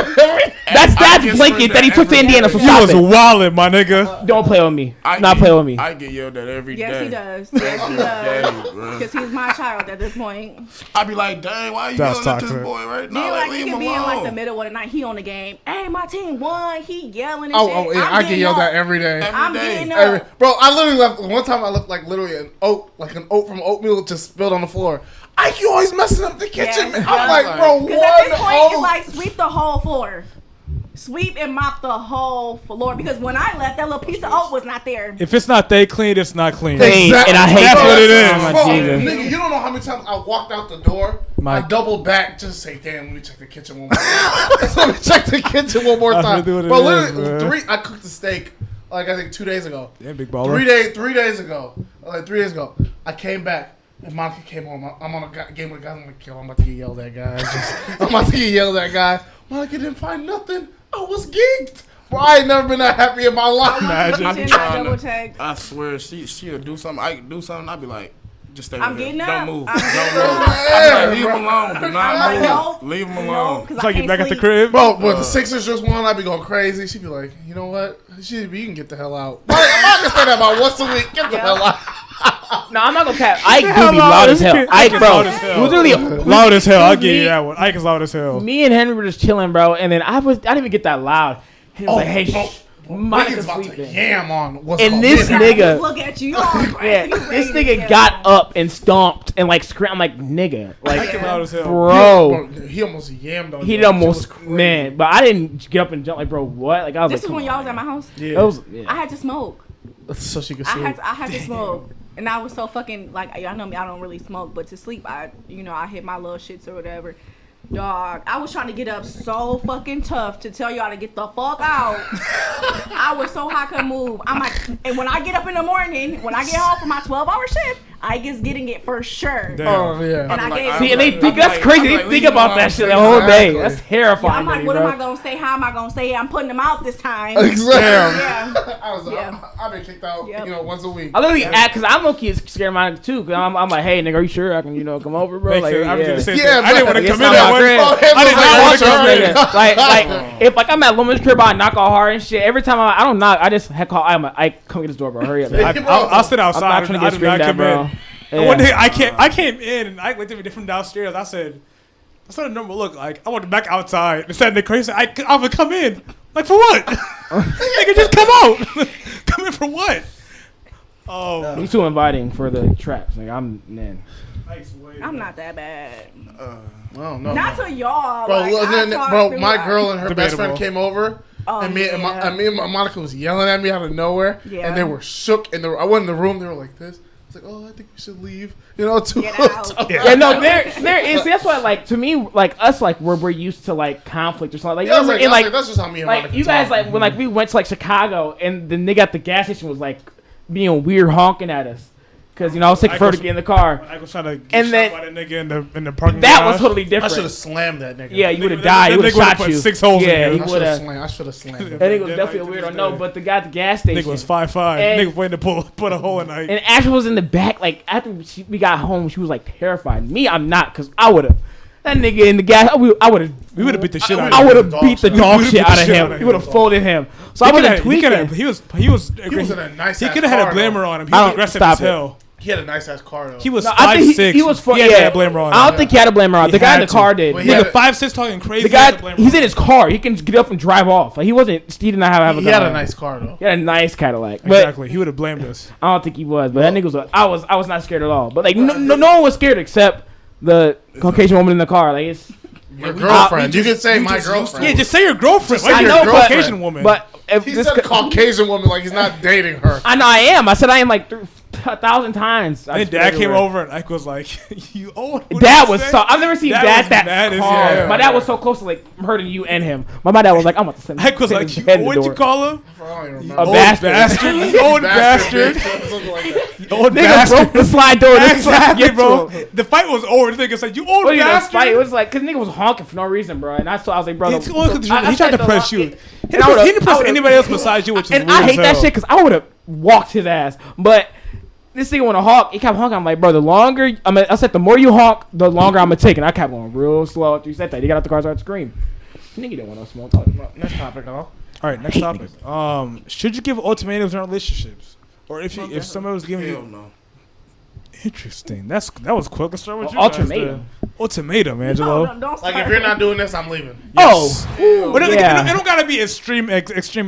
Speaker 2: That's blanket that he took to Indiana. So
Speaker 1: You
Speaker 2: stop
Speaker 1: was
Speaker 2: it.
Speaker 1: wildin', my nigga.
Speaker 2: Don't play with me. Not play with me.
Speaker 5: I get yelled at every day.
Speaker 4: Yes, he does. Yes, he does.
Speaker 5: Day,
Speaker 4: Because he's my child at this point.
Speaker 5: I be like, dang, why are you
Speaker 1: That's
Speaker 5: yelling at this
Speaker 1: toxic.
Speaker 5: boy right
Speaker 4: Then
Speaker 5: now?
Speaker 4: like
Speaker 5: Leave
Speaker 4: he
Speaker 5: him
Speaker 4: can be in like the
Speaker 5: alone.
Speaker 4: middle of the night. He on the game. Hey, my team won. He yelling and
Speaker 3: Oh,
Speaker 4: shit.
Speaker 3: yeah,
Speaker 4: I'm
Speaker 3: I get
Speaker 4: getting
Speaker 3: yelled
Speaker 4: up.
Speaker 3: at every day.
Speaker 4: I'm
Speaker 5: Every day.
Speaker 4: getting up.
Speaker 3: Bro, I literally left one time. I left like literally an oat from oatmeal just spilled on the floor. Ike, you always messing up the kitchen.
Speaker 4: Yes,
Speaker 3: I'm like, bro,
Speaker 4: Because at this point,
Speaker 3: one
Speaker 4: it's like sweep the whole floor. Sweep and mop the whole floor. Because when I left, that little piece of oat was not there.
Speaker 1: If it's not they clean, it's not clean.
Speaker 2: Clean, and I hate
Speaker 1: That's
Speaker 2: that.
Speaker 1: what it is.
Speaker 2: Oh, my
Speaker 3: Bro,
Speaker 2: Jesus.
Speaker 3: nigga, you don't know how many times I walked out the door,
Speaker 1: Mike.
Speaker 3: I doubled back just to say, damn, let me check the kitchen one more time. Let me check the kitchen one more
Speaker 1: That's
Speaker 3: time.
Speaker 1: really what it
Speaker 3: But
Speaker 1: is,
Speaker 3: literally,
Speaker 1: man.
Speaker 3: I cooked the steak, like, I think 2 days ago.
Speaker 1: Yeah, big baller.
Speaker 3: 3 days ago. Like, 3 days ago. I came back. And Monica came home. I'm on a game with a guy. I'm like, yo, I'm about to get yelled at, guys. I'm about to get yelled at, guy. Monica didn't find nothing. I was geeked. Bro, I ain't never been that happy in my life.
Speaker 1: Imagine.
Speaker 5: I be
Speaker 4: Kitchen, I
Speaker 5: trying
Speaker 4: double
Speaker 5: to.
Speaker 4: checked.
Speaker 5: I swear, she'll do something. I do something. I'll be like, just stay.
Speaker 4: I'm
Speaker 5: right here.
Speaker 4: getting
Speaker 5: Don't
Speaker 4: up.
Speaker 5: move.
Speaker 4: I'm
Speaker 5: Don't
Speaker 4: getting
Speaker 5: move.
Speaker 4: up.
Speaker 5: I'm like, leave him alone. Do
Speaker 4: I'm
Speaker 5: not
Speaker 4: like,
Speaker 5: move.
Speaker 4: no.
Speaker 5: Leave him
Speaker 4: No,
Speaker 5: alone.
Speaker 4: 'cause
Speaker 1: It's
Speaker 4: I
Speaker 1: like you
Speaker 4: can't
Speaker 1: back at the
Speaker 4: sleep.
Speaker 1: crib.
Speaker 3: Bro, when the Sixers just won, I'd be going crazy. She'd be like, you know what? You can get the hell out. I'm not gonna say that about once a week. Get the hell out.
Speaker 2: No, I'm not gonna cap. Ike do
Speaker 1: Hell
Speaker 2: be
Speaker 1: no,
Speaker 2: loud as
Speaker 1: this
Speaker 2: hell.
Speaker 1: kid-
Speaker 2: Ike,
Speaker 1: Ike
Speaker 2: bro,
Speaker 1: is loud as hell.
Speaker 2: it was literally
Speaker 1: Loud as hell. I'll give
Speaker 2: me-
Speaker 1: you that one. Ike is loud as hell.
Speaker 2: Me and Henry were just chilling, bro, and then I didn't even get that loud. He was like, "Hey, shh,
Speaker 3: Wiggins
Speaker 2: Monica's
Speaker 3: about to
Speaker 2: sleeping."
Speaker 3: yam on what's
Speaker 2: And
Speaker 3: called
Speaker 2: this
Speaker 3: midnight.
Speaker 2: nigga-
Speaker 4: Look at you. You all
Speaker 2: Yeah,
Speaker 4: crazy. You
Speaker 2: this
Speaker 4: ready to
Speaker 2: nigga
Speaker 4: get
Speaker 2: got
Speaker 4: up.
Speaker 2: up and stomped and like screamed. I'm like, nigga,
Speaker 1: Ike
Speaker 2: like,
Speaker 1: is loud as hell.
Speaker 2: bro.
Speaker 3: He almost yammed on
Speaker 2: He
Speaker 3: you.
Speaker 2: did almost,
Speaker 3: It was crazy.
Speaker 2: man. But I didn't get up and jump like, bro, what? Like I was
Speaker 4: This
Speaker 2: like,
Speaker 4: is when
Speaker 2: come
Speaker 4: y'all
Speaker 2: on,
Speaker 4: was at my house.
Speaker 3: Yeah.
Speaker 2: That was, yeah.
Speaker 4: I had to smoke.
Speaker 3: So she could
Speaker 4: I
Speaker 3: sleep.
Speaker 4: had to smoke. And I was so fucking like, y'all know me, I don't really smoke, but to sleep, I hit my little shits or whatever. Dog, I was trying to get up so fucking tough to tell y'all to get the fuck out. I was so high, I couldn't move. I'm like, and when I get up in the morning, when I get home from my 12-hour shift, I just getting it for sure.
Speaker 1: Damn.
Speaker 3: Oh yeah.
Speaker 4: And I gave
Speaker 2: See, and they
Speaker 5: I'm
Speaker 2: think that's
Speaker 5: like-
Speaker 2: crazy.
Speaker 5: I'm
Speaker 2: They
Speaker 5: like,
Speaker 2: think
Speaker 5: leave him
Speaker 2: about
Speaker 5: alone.
Speaker 2: that shit the whole day.
Speaker 3: Exactly.
Speaker 2: That's terrifying.
Speaker 4: I'm like,
Speaker 2: to me,
Speaker 4: what
Speaker 2: bro.
Speaker 4: am I gonna say? How am I gonna say it? I'm putting them out this time.
Speaker 3: Exactly.
Speaker 4: Yeah.
Speaker 3: I've been kicked out,
Speaker 4: Yep.
Speaker 3: once a week.
Speaker 2: I literally act because I'm low-key scared of mine too. Cause I'm like, hey nigga, are you sure I can come over, bro?
Speaker 1: Makes
Speaker 2: Like,
Speaker 1: sense. I was
Speaker 2: yeah.
Speaker 1: doing the same
Speaker 3: Yeah,
Speaker 1: thing. I didn't want to
Speaker 2: Like,
Speaker 1: come
Speaker 2: it's
Speaker 1: in
Speaker 2: not
Speaker 1: that
Speaker 2: my
Speaker 1: way.
Speaker 2: crib.
Speaker 1: I did
Speaker 2: I
Speaker 1: not
Speaker 2: don't
Speaker 1: want
Speaker 2: want
Speaker 1: to
Speaker 2: this nigga. Like, if like I'm at Lumen's crib, I knock all hard and shit. Every time I don't knock, I just call. I come get this door, bro. Hurry up.
Speaker 1: I'll sit
Speaker 2: I'm
Speaker 1: outside.
Speaker 2: not trying to
Speaker 1: I
Speaker 2: get
Speaker 1: do not
Speaker 2: screamed at,
Speaker 1: come
Speaker 2: bro.
Speaker 1: in.
Speaker 2: Yeah.
Speaker 1: And one day I came in and Ike looked at me from downstairs. I said a normal look. Like I went back outside and said the crazy. I would come in. Like for what? Nigga, just come out. Come in for what? Oh,
Speaker 2: He's too inviting for the traps. Like man.
Speaker 4: I'm not that bad.
Speaker 3: I don't know.
Speaker 4: Not to y'all.
Speaker 3: Bro,
Speaker 4: like,
Speaker 3: look,
Speaker 4: I
Speaker 3: then,
Speaker 4: talk
Speaker 3: bro,
Speaker 4: through
Speaker 3: my
Speaker 4: that.
Speaker 3: girl and her best
Speaker 1: Debatable.
Speaker 3: friend came over,
Speaker 4: Oh,
Speaker 3: and me and
Speaker 4: yeah.
Speaker 3: Monica was yelling at me out of nowhere,
Speaker 4: Yeah.
Speaker 3: and they were shook. And I went in the room, they were like this. I was like, oh, I think we should leave. To
Speaker 4: Get out.
Speaker 2: Yeah, no, there is. That's why, like, to me, like us, like we're used to like conflict or something. Like,
Speaker 3: Yeah, I was
Speaker 2: and,
Speaker 3: like, that's just how me and
Speaker 2: like
Speaker 3: Monica
Speaker 2: you guys,
Speaker 3: talk.
Speaker 2: like when like we went to like Chicago, and the nigga at the gas station was like being weird, honking at us, because I was taking forever to get in the car.
Speaker 1: I was trying to get
Speaker 2: And
Speaker 1: shot
Speaker 2: then-
Speaker 1: by that nigga in the parking
Speaker 2: That
Speaker 1: garage.
Speaker 2: was totally
Speaker 3: I should
Speaker 2: different.
Speaker 3: have slammed that nigga.
Speaker 2: Yeah, you would have
Speaker 1: Nigga,
Speaker 2: died. He
Speaker 1: that
Speaker 2: would have
Speaker 1: nigga would've
Speaker 2: shot
Speaker 1: put
Speaker 2: you.
Speaker 1: 6 holes in
Speaker 2: Yeah,
Speaker 1: you.
Speaker 2: he
Speaker 3: I
Speaker 2: would
Speaker 3: should have
Speaker 2: have.
Speaker 3: slammed. I should have slammed him.
Speaker 2: That nigga was
Speaker 1: Yeah,
Speaker 2: definitely a
Speaker 1: like,
Speaker 2: weirdo.
Speaker 1: to
Speaker 2: No,
Speaker 1: this
Speaker 2: but the guy at the gas station.
Speaker 1: Nigga was 5'5".
Speaker 2: And-
Speaker 1: Nigga waiting to put a hole in Ike.
Speaker 2: And Ashley was in the back. Like after we got home, she was like terrified. Me, I'm not, cause I would have. That nigga in the gas, I would have.
Speaker 1: We would have beat the shit out
Speaker 2: I
Speaker 1: of
Speaker 2: would
Speaker 1: him.
Speaker 2: have beat the
Speaker 3: We
Speaker 2: dog
Speaker 1: would've
Speaker 2: shit
Speaker 1: beat the
Speaker 2: out of
Speaker 1: shit
Speaker 2: him.
Speaker 1: out of
Speaker 2: He would have
Speaker 1: him.
Speaker 2: folded him. So I
Speaker 1: He
Speaker 2: would have
Speaker 1: coulda-
Speaker 2: tweaked
Speaker 1: he
Speaker 2: him.
Speaker 1: He was
Speaker 3: in a nice.
Speaker 1: He could have had a blamer on him. He
Speaker 2: I
Speaker 1: was
Speaker 2: don't-
Speaker 1: aggressive
Speaker 2: stop
Speaker 1: as hell.
Speaker 3: He had a nice ass car though.
Speaker 1: He was
Speaker 2: No, I think
Speaker 1: 5'6".
Speaker 2: he was.
Speaker 1: He had
Speaker 2: Yeah,
Speaker 1: that blamer on him.
Speaker 2: I don't think he had a blamer on.
Speaker 1: He
Speaker 2: The guy in the
Speaker 1: had to.
Speaker 2: car did.
Speaker 3: Well, he
Speaker 1: Nigga,
Speaker 3: had-
Speaker 1: 5'6" talking crazy.
Speaker 2: The
Speaker 1: he had the
Speaker 2: guy,
Speaker 1: blamer
Speaker 2: he's
Speaker 1: on
Speaker 2: in his car. He can get up and drive off. Like he wasn't. He did not have a
Speaker 3: He
Speaker 2: car.
Speaker 3: had a nice car though.
Speaker 2: He had a nice Cadillac. But
Speaker 1: Exactly. He would have blamed us.
Speaker 2: I don't think he was. But that nigga was. I was not scared at all. But like no one was scared except the Caucasian woman in the car. Like it's.
Speaker 3: Your girlfriend. You could say my girlfriend.
Speaker 1: Yeah, just say your girlfriend. Why
Speaker 2: I
Speaker 1: you're
Speaker 2: know,
Speaker 1: a
Speaker 2: but-
Speaker 1: Caucasian woman?
Speaker 2: But if
Speaker 3: He
Speaker 2: this
Speaker 3: said Caucasian woman like he's not dating her.
Speaker 2: I know I am. I said I am like 1,000 times.
Speaker 1: and then dad came over and Ike was like, "You own."
Speaker 2: Dad was so. I've never seen
Speaker 1: Dad
Speaker 2: dad
Speaker 1: was
Speaker 2: that
Speaker 1: mad as
Speaker 2: calm.
Speaker 1: hell.
Speaker 2: My dad was so close to like hurting you and him. My dad was like, I'm about to send.
Speaker 1: Ike was
Speaker 2: send
Speaker 1: like,
Speaker 2: his head in the
Speaker 1: "What'd you
Speaker 2: door."
Speaker 1: call him?
Speaker 3: I don't even
Speaker 2: A
Speaker 3: remember.
Speaker 1: Old
Speaker 2: bastard.
Speaker 1: bastard. You old bastard.
Speaker 3: Something like that.
Speaker 1: Old
Speaker 2: Nigga
Speaker 1: bastard."
Speaker 2: broke the slide door.
Speaker 1: Exactly, bro.
Speaker 2: What
Speaker 1: The fight was over. The nigga said, "You old
Speaker 2: do you know?
Speaker 1: bastard."
Speaker 2: Fight. It was like, cause nigga was honking for no reason, bro. And I was like, bro.
Speaker 1: It's
Speaker 2: the-
Speaker 1: only 'cause
Speaker 2: I
Speaker 1: he tried
Speaker 2: said
Speaker 1: to
Speaker 2: the
Speaker 1: press
Speaker 2: lo-
Speaker 1: you.
Speaker 2: and
Speaker 1: He
Speaker 2: I would've-
Speaker 1: didn't press
Speaker 2: I would've-
Speaker 1: anybody else besides you, which is
Speaker 2: And
Speaker 1: weird
Speaker 2: I
Speaker 1: as
Speaker 2: hate that
Speaker 1: hell.
Speaker 2: shit because I would have walked his ass. But this nigga want to honk. He kept honking. I'm like, bro, the longer I said, the more you honk, the longer I'm gonna take. And I kept going real slow after you said that. He got out the car, started screaming. Nigga didn't want no smoke.
Speaker 3: Next topic, though.
Speaker 1: All right, next topic. Should you give ultimatums in relationships, or if someone was giving
Speaker 5: Hell
Speaker 1: you?
Speaker 5: no.
Speaker 1: Interesting. That was quick. Let's start with you.
Speaker 2: Ultimatum.
Speaker 1: guys, Ultimatum, Angelo.
Speaker 4: Don't
Speaker 3: Like
Speaker 4: start.
Speaker 3: if you're not doing this, I'm leaving.
Speaker 1: Yes.
Speaker 2: Oh,
Speaker 1: But it,
Speaker 2: yeah.
Speaker 1: it don't gotta be extreme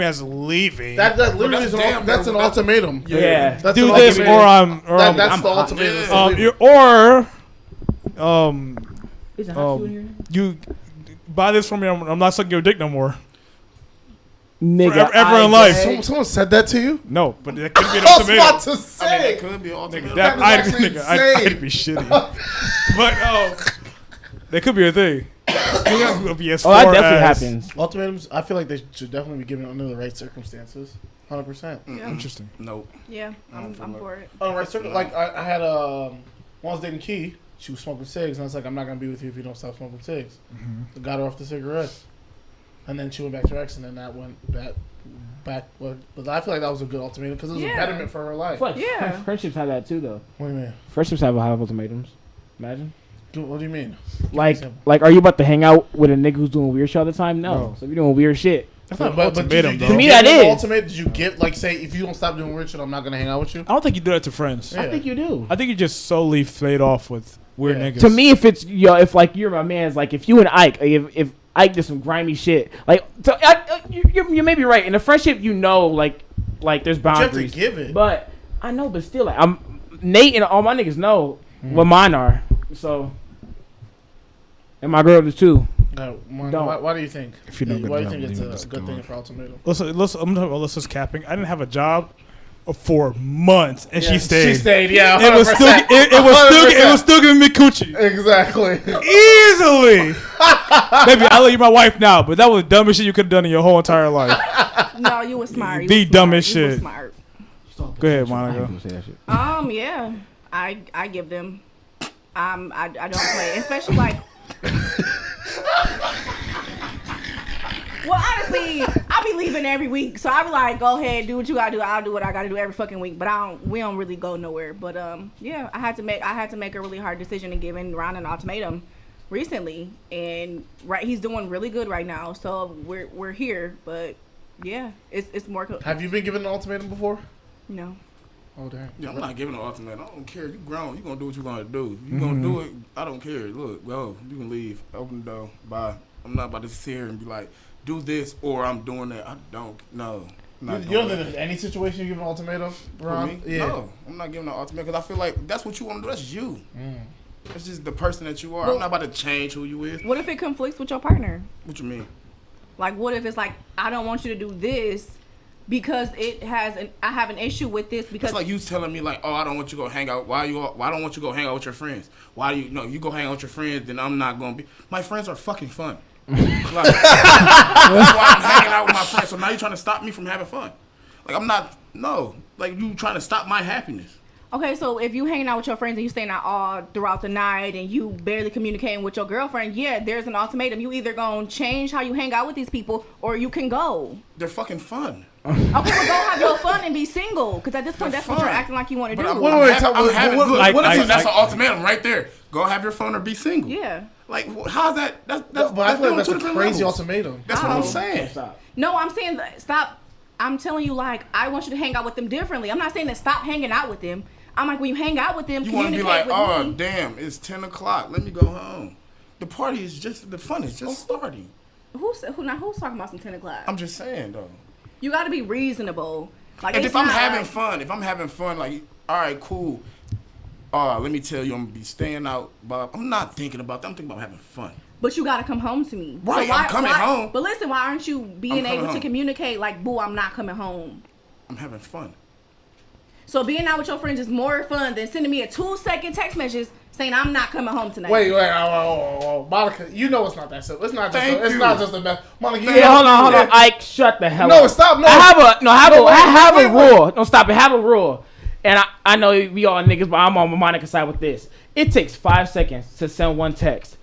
Speaker 1: as leaving.
Speaker 3: That literally
Speaker 5: that's
Speaker 3: is
Speaker 5: damn,
Speaker 3: that's an
Speaker 5: bro.
Speaker 3: ultimatum.
Speaker 2: Yeah.
Speaker 3: That's
Speaker 1: do
Speaker 3: an
Speaker 1: this
Speaker 3: ultimatum.
Speaker 1: or
Speaker 3: That's
Speaker 1: I'm
Speaker 3: the ultimatum. is to
Speaker 1: um
Speaker 3: leave.
Speaker 1: you or
Speaker 2: Is it
Speaker 1: you buy this from me. I'm not sucking your dick no more.
Speaker 2: Nigga,
Speaker 1: Forever in
Speaker 2: I
Speaker 1: life.
Speaker 2: beg.
Speaker 3: Someone said that to you?
Speaker 1: No, but that could be an
Speaker 3: I was about
Speaker 1: ultimatum.
Speaker 3: to
Speaker 5: I mean,
Speaker 3: say.
Speaker 5: that could be ultimatum.
Speaker 1: Nigga,
Speaker 3: That is actually
Speaker 1: I'd be
Speaker 3: insane.
Speaker 1: shitty. But that could be a thing. It'll be as
Speaker 2: Oh, that
Speaker 1: far
Speaker 2: definitely
Speaker 1: as-
Speaker 2: happens.
Speaker 3: Ultimatums, I feel like they should definitely be given under the right circumstances. 100%.
Speaker 1: Interesting.
Speaker 5: Nope.
Speaker 4: Yeah, I'm for it.
Speaker 3: On the right circumstances. Like, I had, when I was dating Key, she was smoking cigs, and I was like, I'm not going to be with you if you don't stop smoking cigs. I got her off the cigarettes. And then she went back to her ex, and then that went back. But I feel like that was a good ultimatum because it was a betterment for her life.
Speaker 2: Fuck,
Speaker 4: Yeah.
Speaker 2: friendships have that too, though.
Speaker 3: What do you mean?
Speaker 2: Friendships have ultimatums. Imagine.
Speaker 3: What do you mean?
Speaker 2: Like, are you about to hang out with a nigga who's doing weird shit all the time? No.
Speaker 1: No.
Speaker 2: So if you're doing weird shit,
Speaker 1: That's not an
Speaker 3: But
Speaker 1: ultimatum,
Speaker 3: did
Speaker 1: though.
Speaker 3: you
Speaker 2: To me,
Speaker 3: give
Speaker 2: that
Speaker 3: them an
Speaker 2: is.
Speaker 3: ultimate? Did you give, like, say, if you don't stop doing weird shit, I'm not going to hang out with you?
Speaker 1: I don't think you do that to friends.
Speaker 3: Yeah.
Speaker 2: I think you do.
Speaker 1: I think you just solely fade off with weird
Speaker 3: Yeah.
Speaker 1: niggas.
Speaker 2: To me, if it's if like you're my man's, like if you and Ike, if Ike did some grimy shit, like so you may be right in a friendship, like there's
Speaker 3: You have to
Speaker 2: boundaries.
Speaker 3: give it.
Speaker 2: But I know, but still, like Nate and all my niggas know what mine are. So, and my girl does too.
Speaker 3: No, why do you think?
Speaker 1: If you know good
Speaker 3: why do you
Speaker 1: enough,
Speaker 3: think
Speaker 1: then
Speaker 3: it's
Speaker 1: you just
Speaker 3: a good
Speaker 1: go
Speaker 3: thing
Speaker 1: on.
Speaker 3: for ultimatum?
Speaker 1: I'm talking about Alyssa's capping. I didn't have a job for months, and
Speaker 3: Yeah,
Speaker 1: she stayed.
Speaker 3: She stayed, yeah.
Speaker 1: It was still,
Speaker 3: 100%.
Speaker 1: it was still giving me coochie
Speaker 3: Exactly.
Speaker 1: easily. Baby, I let you my wife now, but that was the dumbest shit you could have done in your whole entire life.
Speaker 4: No, you was smart. You
Speaker 1: The
Speaker 4: was
Speaker 1: dumbest
Speaker 4: smart. You was
Speaker 1: shit.
Speaker 4: smart.
Speaker 1: Go ahead, Monica.
Speaker 4: Yeah, I give them. I don't play, especially like. Well, honestly, I be leaving every week, so I be like, go ahead, do what you gotta do. I'll do what I gotta do every fucking week. But we don't really go nowhere. But yeah, I had to make a really hard decision and giving Ron an ultimatum recently, and he's doing really good right now. So we're here, but yeah, it's more.
Speaker 3: Have you been given an ultimatum before?
Speaker 4: No.
Speaker 3: Oh damn.
Speaker 5: Yeah, I'm not giving an ultimatum. I don't care. You grown. You gonna do what you gonna do. You gonna do it. I don't care. Look, go. You can leave. Open the door. Bye. I'm not about to sit here and be like, do this or I'm doing that. I don't. No.
Speaker 3: You don't think there's any situation you give an ultimatum, Ron?
Speaker 5: Yeah. No, I'm not giving an ultimatum because I feel like that's what you want to do. That's you. That's just the person that you are.
Speaker 4: Well,
Speaker 5: I'm not about to change who you is.
Speaker 4: What if it conflicts with your partner?
Speaker 5: What you mean?
Speaker 4: Like, what if it's like, I don't want you to do this because I have an issue with this because
Speaker 5: It's like you telling me like, oh, I don't want you to go hang out. Why don't want you to go hang out with your friends? Why do you go hang out with your friends? Then I'm not gonna be. My friends are fucking fun. Like, that's why I'm hanging out with my friends. So now you're trying to stop me from having fun. Like I'm not. No. Like you trying to stop my happiness.
Speaker 4: Okay, so if you hanging out with your friends and you staying out all throughout the night and you barely communicating with your girlfriend, yeah, there's an ultimatum. You either gonna change how you hang out with these people or you can go.
Speaker 5: They're fucking fun.
Speaker 4: Okay, well go have your fun and be single. Because at this point, that's what you're acting like you want to do.
Speaker 5: But I'm
Speaker 3: Wait,
Speaker 5: having
Speaker 3: what-
Speaker 5: good.
Speaker 3: what- what
Speaker 5: That's
Speaker 3: if
Speaker 5: that's an ultimatum right there. Go have your fun or be single.
Speaker 4: Yeah.
Speaker 5: Like how's that? That's
Speaker 3: But I feel like
Speaker 5: doing
Speaker 3: that's
Speaker 5: two
Speaker 3: a
Speaker 5: different
Speaker 3: crazy
Speaker 5: levels.
Speaker 3: ultimatum.
Speaker 5: That's what I'm saying.
Speaker 4: No, I'm saying stop. I'm telling you, like, I want you to hang out with them differently. I'm not saying that stop hanging out with them. I'm like, when you hang out with them,
Speaker 5: You want to
Speaker 4: communicate
Speaker 5: be like,
Speaker 4: with
Speaker 5: oh
Speaker 4: me.
Speaker 5: damn, it's 10 o'clock. Let me go home. The party is just the fun is just starting.
Speaker 4: Who's talking about some 10 o'clock?
Speaker 5: I'm just saying though.
Speaker 4: You got to be reasonable. Like,
Speaker 5: And
Speaker 4: it's
Speaker 5: if I'm
Speaker 4: not
Speaker 5: having fun, like, all right, cool. Let me tell you, I'm gonna be staying out, but I'm not thinking about that. I'm thinking about having fun.
Speaker 4: But you gotta come home to me.
Speaker 5: Right, I'm coming home.
Speaker 4: But listen, why aren't you being
Speaker 5: coming
Speaker 4: able to
Speaker 5: home.
Speaker 4: communicate like, boo, I'm not coming home?
Speaker 5: I'm having fun.
Speaker 4: So being out with your friends is more fun than sending me a 2-second text message saying I'm not coming home tonight.
Speaker 3: Wait, Monica, you know it's not that simple. It's not just.
Speaker 5: Thank
Speaker 3: It's
Speaker 5: you.
Speaker 3: not just a mess. Monica, you
Speaker 2: Yeah,
Speaker 3: know-
Speaker 2: hold on. Ike, shut the hell
Speaker 3: No,
Speaker 2: up.
Speaker 3: stop. No,
Speaker 2: I have
Speaker 3: wait,
Speaker 2: a rule. Don't stop it. Have a rule. And I know we all niggas, but I'm on Monica's side with this. It takes 5 seconds to send one text.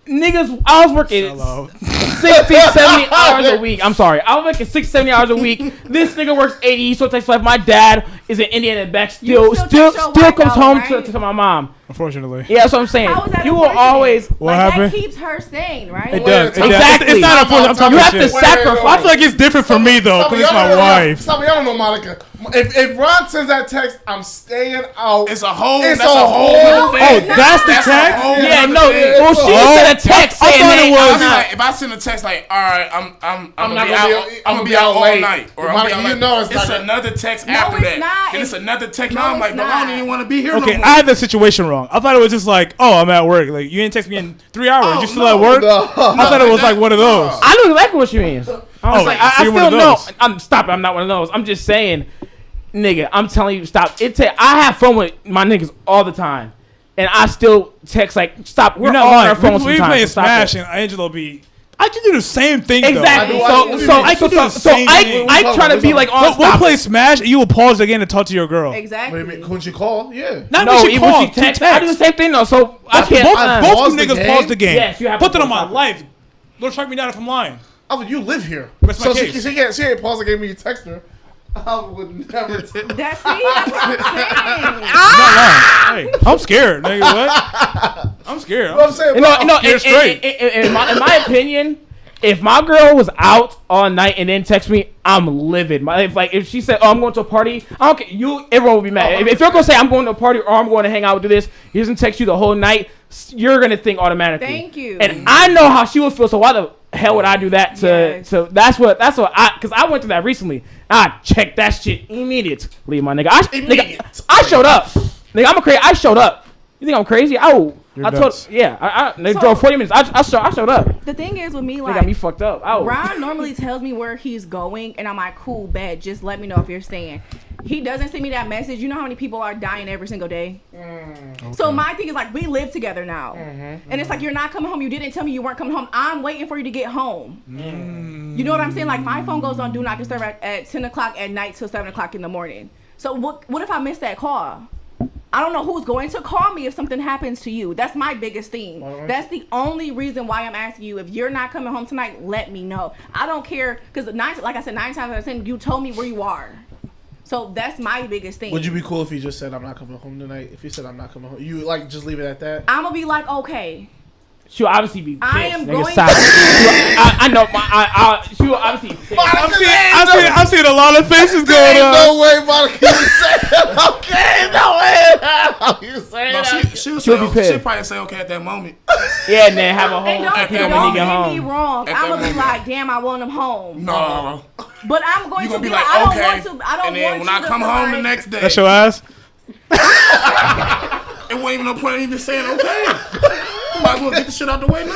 Speaker 2: Niggas, I was working
Speaker 1: Hello.
Speaker 2: 60, 70 hours a week. I'm sorry. I was working 60, 70 hours a week. This nigga works 80. So it takes like my dad is in Indiana back. Still
Speaker 4: text your wife
Speaker 2: comes
Speaker 4: though,
Speaker 2: home
Speaker 4: right?
Speaker 2: to my mom.
Speaker 1: Unfortunately.
Speaker 2: Yeah, that's what I'm saying.
Speaker 4: How is that
Speaker 2: You will
Speaker 4: unfortunate?
Speaker 2: always.
Speaker 1: What
Speaker 4: like,
Speaker 1: happened?
Speaker 4: That keeps her sane, right?
Speaker 1: It does. It does.
Speaker 2: Exactly.
Speaker 1: It's not unfortunate. I'm talking
Speaker 2: You have to
Speaker 1: shit.
Speaker 2: sacrifice.
Speaker 1: I feel like it's different for me though, because it's my wife.
Speaker 3: Stop, y'all don't know Monica. If Ron sends that text, I'm staying out.
Speaker 5: It's a whole.
Speaker 3: It's
Speaker 5: That's
Speaker 3: a
Speaker 5: a whole.
Speaker 3: whole-
Speaker 5: thing.
Speaker 1: Oh, that's the
Speaker 5: That's a
Speaker 1: text?
Speaker 5: whole
Speaker 2: Yeah,
Speaker 5: other
Speaker 2: no.
Speaker 5: thing.
Speaker 2: Well, she
Speaker 3: Oh.
Speaker 2: sent a text
Speaker 1: I
Speaker 2: saying
Speaker 1: thought it
Speaker 2: that.
Speaker 1: was-
Speaker 5: I'll be like, if I send a text like, all right, I'm
Speaker 3: not
Speaker 5: gonna
Speaker 3: gonna
Speaker 5: be out.
Speaker 3: be-
Speaker 5: I'm gonna be out all
Speaker 3: late.
Speaker 5: night, or I'm
Speaker 3: Monica,
Speaker 5: gonna be out
Speaker 3: you know it's
Speaker 5: it's
Speaker 3: not-
Speaker 5: another text
Speaker 4: No,
Speaker 5: after
Speaker 4: it's
Speaker 5: that.
Speaker 4: not.
Speaker 5: Then it's another text.
Speaker 4: No,
Speaker 5: Now I'm like,
Speaker 4: it's
Speaker 5: but I don't
Speaker 4: not.
Speaker 5: even want to be here
Speaker 1: Okay,
Speaker 5: no more.
Speaker 1: I had the situation wrong. I thought it was just like, oh, I'm at work. Like, you didn't text me in 3 hours.
Speaker 5: Oh,
Speaker 1: you still
Speaker 5: no,
Speaker 1: at work?
Speaker 3: no.
Speaker 1: I thought it was like one of those.
Speaker 2: I know exactly what you mean. I was
Speaker 1: Oh,
Speaker 2: like,
Speaker 1: so
Speaker 2: I
Speaker 1: you're one of
Speaker 2: still know.
Speaker 1: those.
Speaker 2: I'm stopping. I'm not one of those. I'm just saying, nigga. I'm telling you, stop. I have fun with my niggas all the time, and I still text like, stop. We're
Speaker 1: You're not
Speaker 2: all on
Speaker 1: lying.
Speaker 2: our phones
Speaker 1: We
Speaker 2: sometimes.
Speaker 1: playing
Speaker 2: so stop
Speaker 1: Smash,
Speaker 2: it.
Speaker 1: and Angelo be. I can do the same thing.
Speaker 2: Exactly.
Speaker 1: Though.
Speaker 2: I could do the same thing. I try to be like on.
Speaker 1: We'll play Smash, and you will pause again to talk to your girl.
Speaker 4: Exactly.
Speaker 3: Couldn't you call? Yeah.
Speaker 1: Not
Speaker 2: No,
Speaker 1: when she
Speaker 2: even
Speaker 1: call.
Speaker 2: when she text, I do the same thing though. So I
Speaker 3: That's
Speaker 2: can't.
Speaker 1: Both them niggas pause the game.
Speaker 2: Yes, you have
Speaker 1: Put
Speaker 2: to
Speaker 1: that on
Speaker 2: pause
Speaker 1: my
Speaker 2: it.
Speaker 1: life. Don't track me down if I'm lying.
Speaker 3: Oh, you live here.
Speaker 1: That's my
Speaker 3: So
Speaker 1: case.
Speaker 3: she ain't pause the game when you text her. I would never.
Speaker 4: That's see, that's what I'm saying.
Speaker 1: Not lying. Hey, I'm scared, nigga. What? I'm scared.
Speaker 3: What I'm saying,
Speaker 2: You
Speaker 3: bro,
Speaker 2: know,
Speaker 1: scared straight.
Speaker 2: in my opinion, if my girl was out all night and then text me, I'm livid. If she said, "Oh, I'm going to a party," I don't care. Everyone will be mad. If you're gonna say, "I'm going to a party" or "I'm going to hang out, do this," he doesn't text you the whole night. You're gonna think automatically.
Speaker 4: Thank you.
Speaker 2: And I know how she would feel. So why the hell would I do that to?
Speaker 4: Yes.
Speaker 2: So that's what because I went through that recently. I checked that shit immediately, my nigga. I showed up. Nigga, I showed up. You think I'm crazy? I
Speaker 1: nuts.
Speaker 2: drove 40 minutes. I showed up.
Speaker 4: The thing is with me,
Speaker 2: They
Speaker 4: like,
Speaker 2: got me fucked up.
Speaker 4: Ron normally tells me where he's going, and I'm like, cool, bet. Just let me know if you're staying. He doesn't send me that message. You know how many people are dying every single day? So my thing is, like, we live together now. And it's like, you're not coming home. You didn't tell me you weren't coming home. I'm waiting for you to get home. You know what I'm saying? Like, my phone goes on Do Not Disturb at 10 o'clock at night till 7 o'clock in the morning. So what if I miss that call? I don't know who's going to call me if something happens to you. That's my biggest thing. That's the only reason why I'm asking you. If you're not coming home tonight, let me know. I don't care, because like I said, 9 times out of 10, you told me where you are. So that's my biggest thing.
Speaker 3: Would you be cool if he just said, "I'm not coming home tonight"? If he said, "I'm not coming home," you like just leave it at that?
Speaker 4: I'm gonna be like, okay.
Speaker 2: She'll obviously be pissed.
Speaker 4: I am
Speaker 2: nigga,
Speaker 4: going
Speaker 2: sorry. I know. She will obviously be pissed.
Speaker 1: I'm seeing a lot of faces going on.
Speaker 3: No way, Monica. You saying okay? No way. You saying
Speaker 5: No,
Speaker 3: that?
Speaker 2: She'll be pissed.
Speaker 5: She'll probably say okay at that moment.
Speaker 2: Yeah, and then have a
Speaker 4: And
Speaker 2: whole
Speaker 4: don't
Speaker 2: pick up when
Speaker 4: don't
Speaker 2: you get
Speaker 4: get me
Speaker 2: home.
Speaker 4: wrong.
Speaker 5: At
Speaker 4: I'm
Speaker 5: that
Speaker 4: gonna be
Speaker 5: moment.
Speaker 4: like, damn, I want him home.
Speaker 5: No.
Speaker 4: But I'm going
Speaker 5: You
Speaker 4: to
Speaker 5: gonna
Speaker 4: be
Speaker 5: be
Speaker 4: like,
Speaker 5: like,
Speaker 4: I don't
Speaker 5: okay.
Speaker 4: want to. I don't
Speaker 5: And then
Speaker 4: want
Speaker 5: when
Speaker 4: you
Speaker 5: I
Speaker 4: to
Speaker 5: come
Speaker 4: feel
Speaker 5: home the
Speaker 4: like-
Speaker 5: next day,
Speaker 1: That's your ass.
Speaker 5: it wasn't even no point in even saying okay. Might as well get the shit out the way now.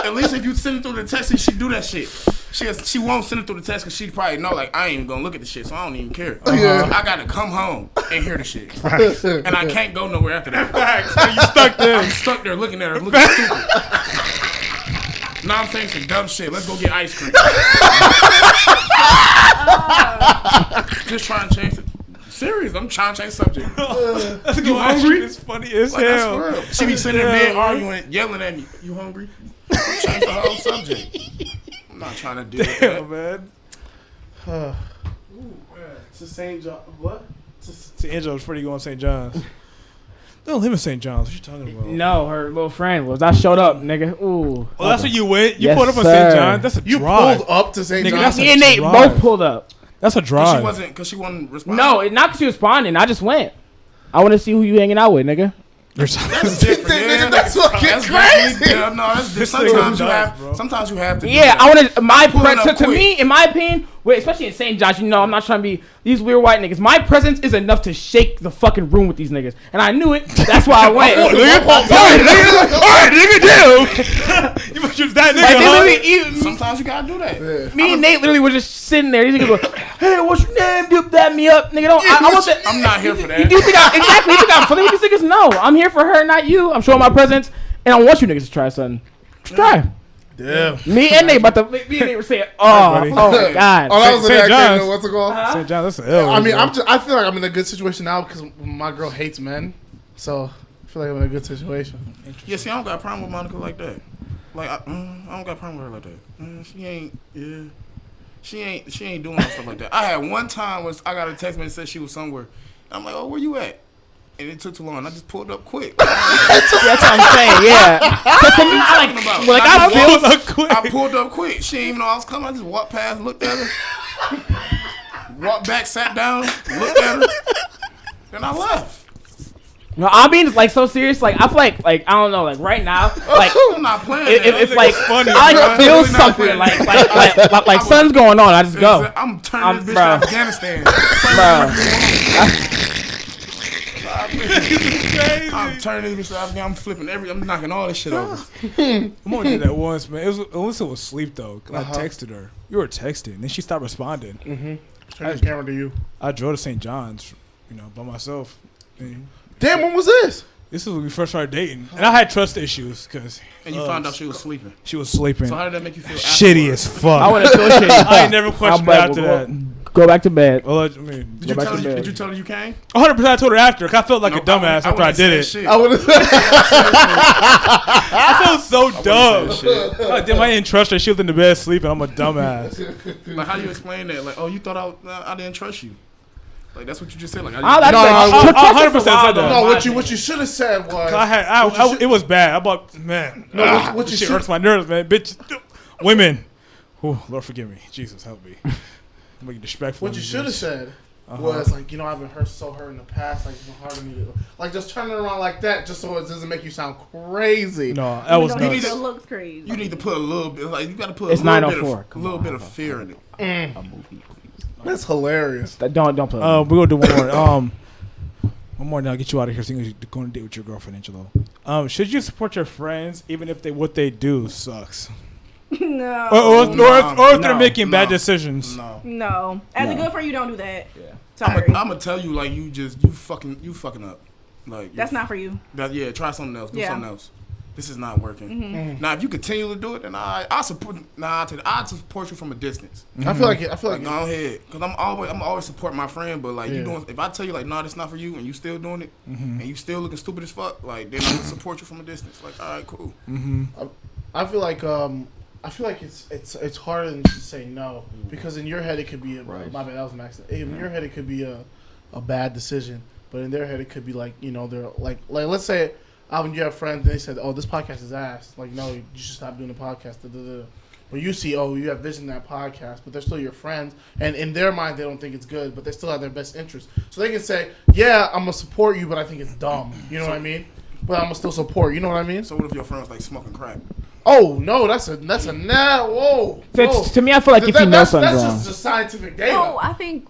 Speaker 5: At least if you send it through the text, she do that shit. She won't send it through the text because she probably know, like, I ain't even gonna look at the shit, so I don't even care. So I gotta come home and hear the shit. And I can't go nowhere after that.
Speaker 1: You stuck there.
Speaker 5: I'm stuck there looking at her, looking stupid. Now I'm saying some dumb shit. Let's go get ice cream. Just trying to change it. Serious, I'm trying to change subject.
Speaker 1: That's
Speaker 5: You hungry?
Speaker 1: It's funny as
Speaker 5: Like, that's
Speaker 1: hell.
Speaker 5: for real. She be sitting in bed arguing, yelling at me. You hungry? Change the whole subject. I'm not trying to do that.
Speaker 1: Damn, man.
Speaker 3: It's the same job. What?
Speaker 1: See, Angela's pretty going to St. John's. They don't live in St. John's. What you talking about?
Speaker 2: No, her little friend was. I showed up, nigga. Ooh.
Speaker 1: Oh, that's where you went? You
Speaker 2: Yes,
Speaker 1: pulled up on
Speaker 2: sir.
Speaker 1: St. John's? That's a
Speaker 3: You
Speaker 1: drive.
Speaker 3: pulled up to St.
Speaker 1: Nigga,
Speaker 3: John's.
Speaker 1: that's
Speaker 2: Me and Nate
Speaker 1: drive.
Speaker 2: both pulled up.
Speaker 1: That's a
Speaker 5: Cause
Speaker 1: drive.
Speaker 5: she wasn't responding.
Speaker 2: No, not because she was responding. I just went. I want to see who you hanging out with, nigga.
Speaker 5: That's different.
Speaker 3: Nigga, that's fucking
Speaker 5: That's
Speaker 3: crazy.
Speaker 5: crazy. Yeah, no, that's
Speaker 1: This
Speaker 5: different.
Speaker 1: nigga
Speaker 5: Sometimes you
Speaker 1: nuts,
Speaker 5: have.
Speaker 1: bro.
Speaker 5: Sometimes you have to. do
Speaker 2: Yeah,
Speaker 5: that.
Speaker 2: I want to. My
Speaker 5: Pulling up
Speaker 2: to
Speaker 5: quick.
Speaker 2: me, in my opinion, especially in St. John's, you know, I'm not trying to be these weird white niggas. My presence is enough to shake the fucking room with these niggas, and I knew it. That's why I went.
Speaker 1: All right, nigga, damn. You must use that
Speaker 2: Like,
Speaker 1: nigga,
Speaker 2: they
Speaker 1: huh?
Speaker 2: literally, even,
Speaker 5: Sometimes you gotta do that.
Speaker 2: me and Nate literally were just sitting there. These niggas go, "Hey, what's your name? Dip that me up, nigga." Don't. I want that.
Speaker 5: I'm not here for that.
Speaker 2: You think exactly? You think I'm for these niggas? No, I'm here for her, not you. I'm showing my presence, and I want you niggas to try something. Just try.
Speaker 3: Damn.
Speaker 2: Me and Nate, me and Nate were saying, "Oh,
Speaker 1: buddy.
Speaker 2: oh my god."
Speaker 3: Oh, that was in
Speaker 1: St.
Speaker 3: that
Speaker 1: John's.
Speaker 3: game. What's it called?
Speaker 1: St. John's, that's an L.
Speaker 3: I mean,
Speaker 1: bro.
Speaker 3: I feel like I'm in a good situation now because my girl hates men. So I feel like I'm in a good situation.
Speaker 5: Yeah, see, I don't got a problem with Monica like that. Like, I don't got a problem with her like that. She ain't. Yeah. She ain't doing stuff like that. I had one time when I got a text message that said she was somewhere. I'm like, oh, where you at? And it took too long. I just pulled up quick.
Speaker 2: That's what I'm saying. Yeah. Cause to me,
Speaker 5: I pulled up quick. She didn't even know I was coming. I just walked past, looked at her, walked back, sat down, looked at her, then I left.
Speaker 2: No, I mean, like so serious. Like I feel like I don't know. Like right now, like
Speaker 5: I'm not playing.
Speaker 2: it's like
Speaker 1: funny,
Speaker 2: I
Speaker 1: bro.
Speaker 2: like feel
Speaker 5: Really not
Speaker 2: something.
Speaker 5: playing.
Speaker 2: Like something's going on. I just go.
Speaker 5: I'm turning this bitch
Speaker 2: bro.
Speaker 5: to Afghanistan.
Speaker 2: Bro.
Speaker 1: Crazy.
Speaker 5: I'm turning this upside down. I'm flipping I'm knocking all this shit over.
Speaker 1: I'm only did that once, man. It was Alyssa was asleep though. 'Cause
Speaker 3: Uh-huh.
Speaker 1: I texted her. You were texting, then she stopped responding.
Speaker 3: Turn the camera to you.
Speaker 1: I drove to St. John's, by myself. And
Speaker 3: Damn, when was this?
Speaker 1: this is when we first started dating, and I had trust issues because
Speaker 5: And you found out she was sleeping.
Speaker 1: she was sleeping.
Speaker 5: So how did that make you feel?
Speaker 1: Shitty as fuck.
Speaker 2: I would have feel shitty.
Speaker 1: I ain't never questioned her after that.
Speaker 2: Go back to bed.
Speaker 1: Well, I mean,
Speaker 5: Did you,
Speaker 2: Go back
Speaker 5: tell
Speaker 2: to
Speaker 5: her,
Speaker 2: bed.
Speaker 5: did you tell her you came?
Speaker 1: 100%. I told her after. 'Cause I felt like
Speaker 5: No,
Speaker 1: a dumbass after I
Speaker 5: wouldn't
Speaker 1: did
Speaker 5: say
Speaker 1: it.
Speaker 5: shit.
Speaker 3: I would have.
Speaker 1: I felt so dumb.
Speaker 5: Say shit.
Speaker 1: Like, damn, I didn't trust her. She was in the bed sleeping. I'm a dumbass.
Speaker 5: Like, how do you explain that? Like, oh, you thought I didn't trust you. Like, that's what you just said. Like,
Speaker 2: I
Speaker 5: I
Speaker 2: like
Speaker 3: No,
Speaker 2: that.
Speaker 3: no,
Speaker 2: Trust is
Speaker 1: 100%
Speaker 2: wild,
Speaker 1: said that.
Speaker 2: though.
Speaker 3: No, what you should have said was.
Speaker 1: It was bad. I about, man.
Speaker 3: No, what you
Speaker 1: shit
Speaker 3: should-
Speaker 1: hurts my nerves, man. Bitch, women. Oh, Lord forgive me. Jesus help me. I'm making disrespectful.
Speaker 3: What you should have said
Speaker 1: Uh-huh.
Speaker 3: was like, I've been hurt in the past. Like, it's been hard for me to, like, just turn it around like that, just so it doesn't make you sound crazy.
Speaker 1: No, that was
Speaker 4: Even though
Speaker 1: nuts.
Speaker 4: it looks crazy.
Speaker 5: You need to put a little bit. Like, you got to put
Speaker 2: It's
Speaker 5: a little
Speaker 2: 9:04.
Speaker 5: bit of, little bit of fear in it.
Speaker 3: That's hilarious.
Speaker 2: Don't play.
Speaker 1: We're gonna do one more. One more. Now I'll get you out of here. So you can go on a date with your girlfriend, Angelo. Should you support your friends even if what they do sucks,
Speaker 4: No.
Speaker 1: or if they're
Speaker 2: No.
Speaker 1: making bad decisions?
Speaker 5: No.
Speaker 4: No. As a
Speaker 2: No.
Speaker 4: good friend, you don't do that.
Speaker 2: Yeah.
Speaker 4: Sorry.
Speaker 5: I'm gonna tell you, like, you fucking up. Like,
Speaker 4: That's not for you.
Speaker 5: Yeah, try something else. Do
Speaker 4: Yeah.
Speaker 5: something else. This is not working. Now, if you continue to do it, then I support. I support you from a distance.
Speaker 3: I feel like
Speaker 5: Like, go ahead, because I'm always support my friend. But like, you doing, if I tell you like, no, that's not for you, and you still doing it, and you still looking stupid as fuck, like, then I'm gonna support you from a distance. Like, all right, cool.
Speaker 3: I feel like it's harder than to say no, because in your head it could be my bad, that was an accident. In your head it could be a bad decision, but in their head it could be like, they're like let's say Alvin, you have friends and they said, oh, this podcast is ass, like, no, you should stop doing the podcast, but you see, oh, you have vision in that podcast, but they're still your friends, and in their mind they don't think it's good, but they still have their best interest, so they can say, yeah, I'm gonna support you, but I think it's dumb, you know what I mean, but I'm gonna still support, you know what I mean.
Speaker 5: So what if your friend was like smoking crack?
Speaker 3: Oh no, that's a whoa.
Speaker 2: To me, I feel like if you know something
Speaker 3: that's
Speaker 2: wrong.
Speaker 3: just scientific data.
Speaker 4: No, I think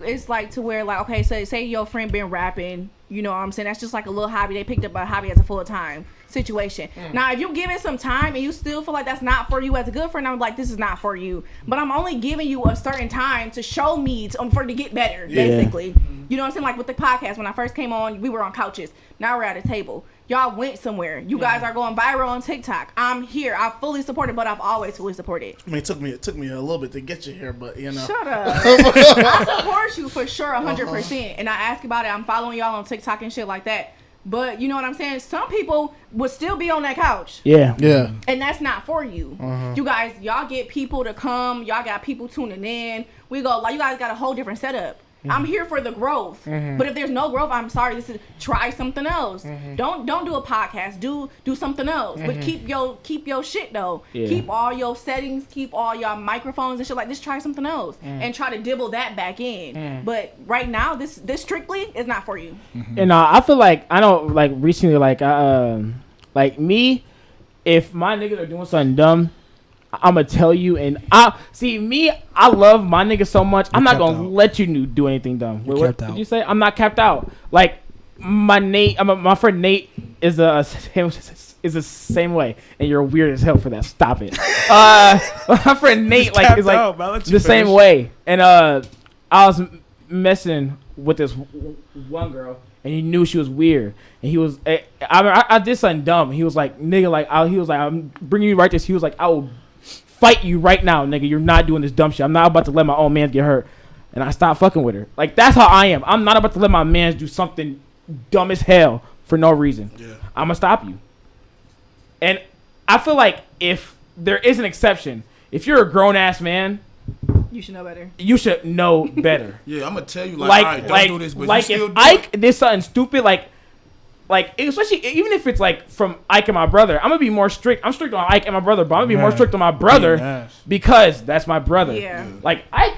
Speaker 4: it's like to where, like, okay, so say your friend been rapping, you know what I'm saying? That's just like a little hobby. They picked up a hobby as a full-time situation. Now, if you give it some time and you still feel like that's not for you as a good friend, I'm like, this is not for you. But I'm only giving you a certain time to show me for to get better, basically. You know what I'm saying? Like with the podcast, when I first came on, we were on couches. Now we're at a table. Y'all went somewhere. You guys are going viral on TikTok. I'm here. I fully support it, but I've always fully supported.
Speaker 3: I mean, it took me a little bit to get you here, but
Speaker 4: Shut up. I support you for sure, 100%. And I ask about it. I'm following y'all on TikTok and shit like that. But you know what I'm saying? Some people would still be on that couch.
Speaker 2: Yeah.
Speaker 4: And that's not for you. You guys, y'all get people to come. Y'all got people tuning in. We go, like, you guys got a whole different setup. I'm here for the growth. But if there's no growth, I'm sorry. Try something else. Don't do a podcast. Do something else. But keep your shit though.
Speaker 2: Yeah.
Speaker 4: Keep all your settings. Keep all your microphones and shit like this. Try something else and try to dibble that back in. But right now, this strictly is not for you.
Speaker 2: And I feel like I know, like recently, like me, if my niggas are doing something dumb, I'ma tell you. And I love my niggas so much. I'm not gonna let you do anything dumb. Wait, what did you say? I'm not capped out. Like my friend Nate is the same way, and you're weird as hell for that. Stop it. My friend Nate is like the same way, and I was messing with this one girl, and he knew she was weird, and he was I did something dumb. He was like, nigga, like he was like, I'm bringing you right this. He was like, I will fight you right now, nigga. You're not doing this dumb shit. I'm not about to let my own man get hurt. And I stopped fucking with her. Like, that's how I am. I'm not about to let my man do something dumb as hell for no reason.
Speaker 5: Yeah.
Speaker 2: I'm gonna stop you. And I feel like if there is an exception, if you're a grown ass man,
Speaker 4: You should know better.
Speaker 2: you should know better.
Speaker 5: Yeah, I'm gonna tell you, like, all right, don't do this, but
Speaker 2: like
Speaker 5: you still
Speaker 2: if
Speaker 5: do
Speaker 2: Ike
Speaker 5: it.
Speaker 2: did something stupid, like especially even if it's like from Ike and my brother, I'm gonna be more strict. I'm strict on Ike and my brother, but I'm gonna be more strict on my brother because that's my brother.
Speaker 4: Yeah.
Speaker 2: Like Ike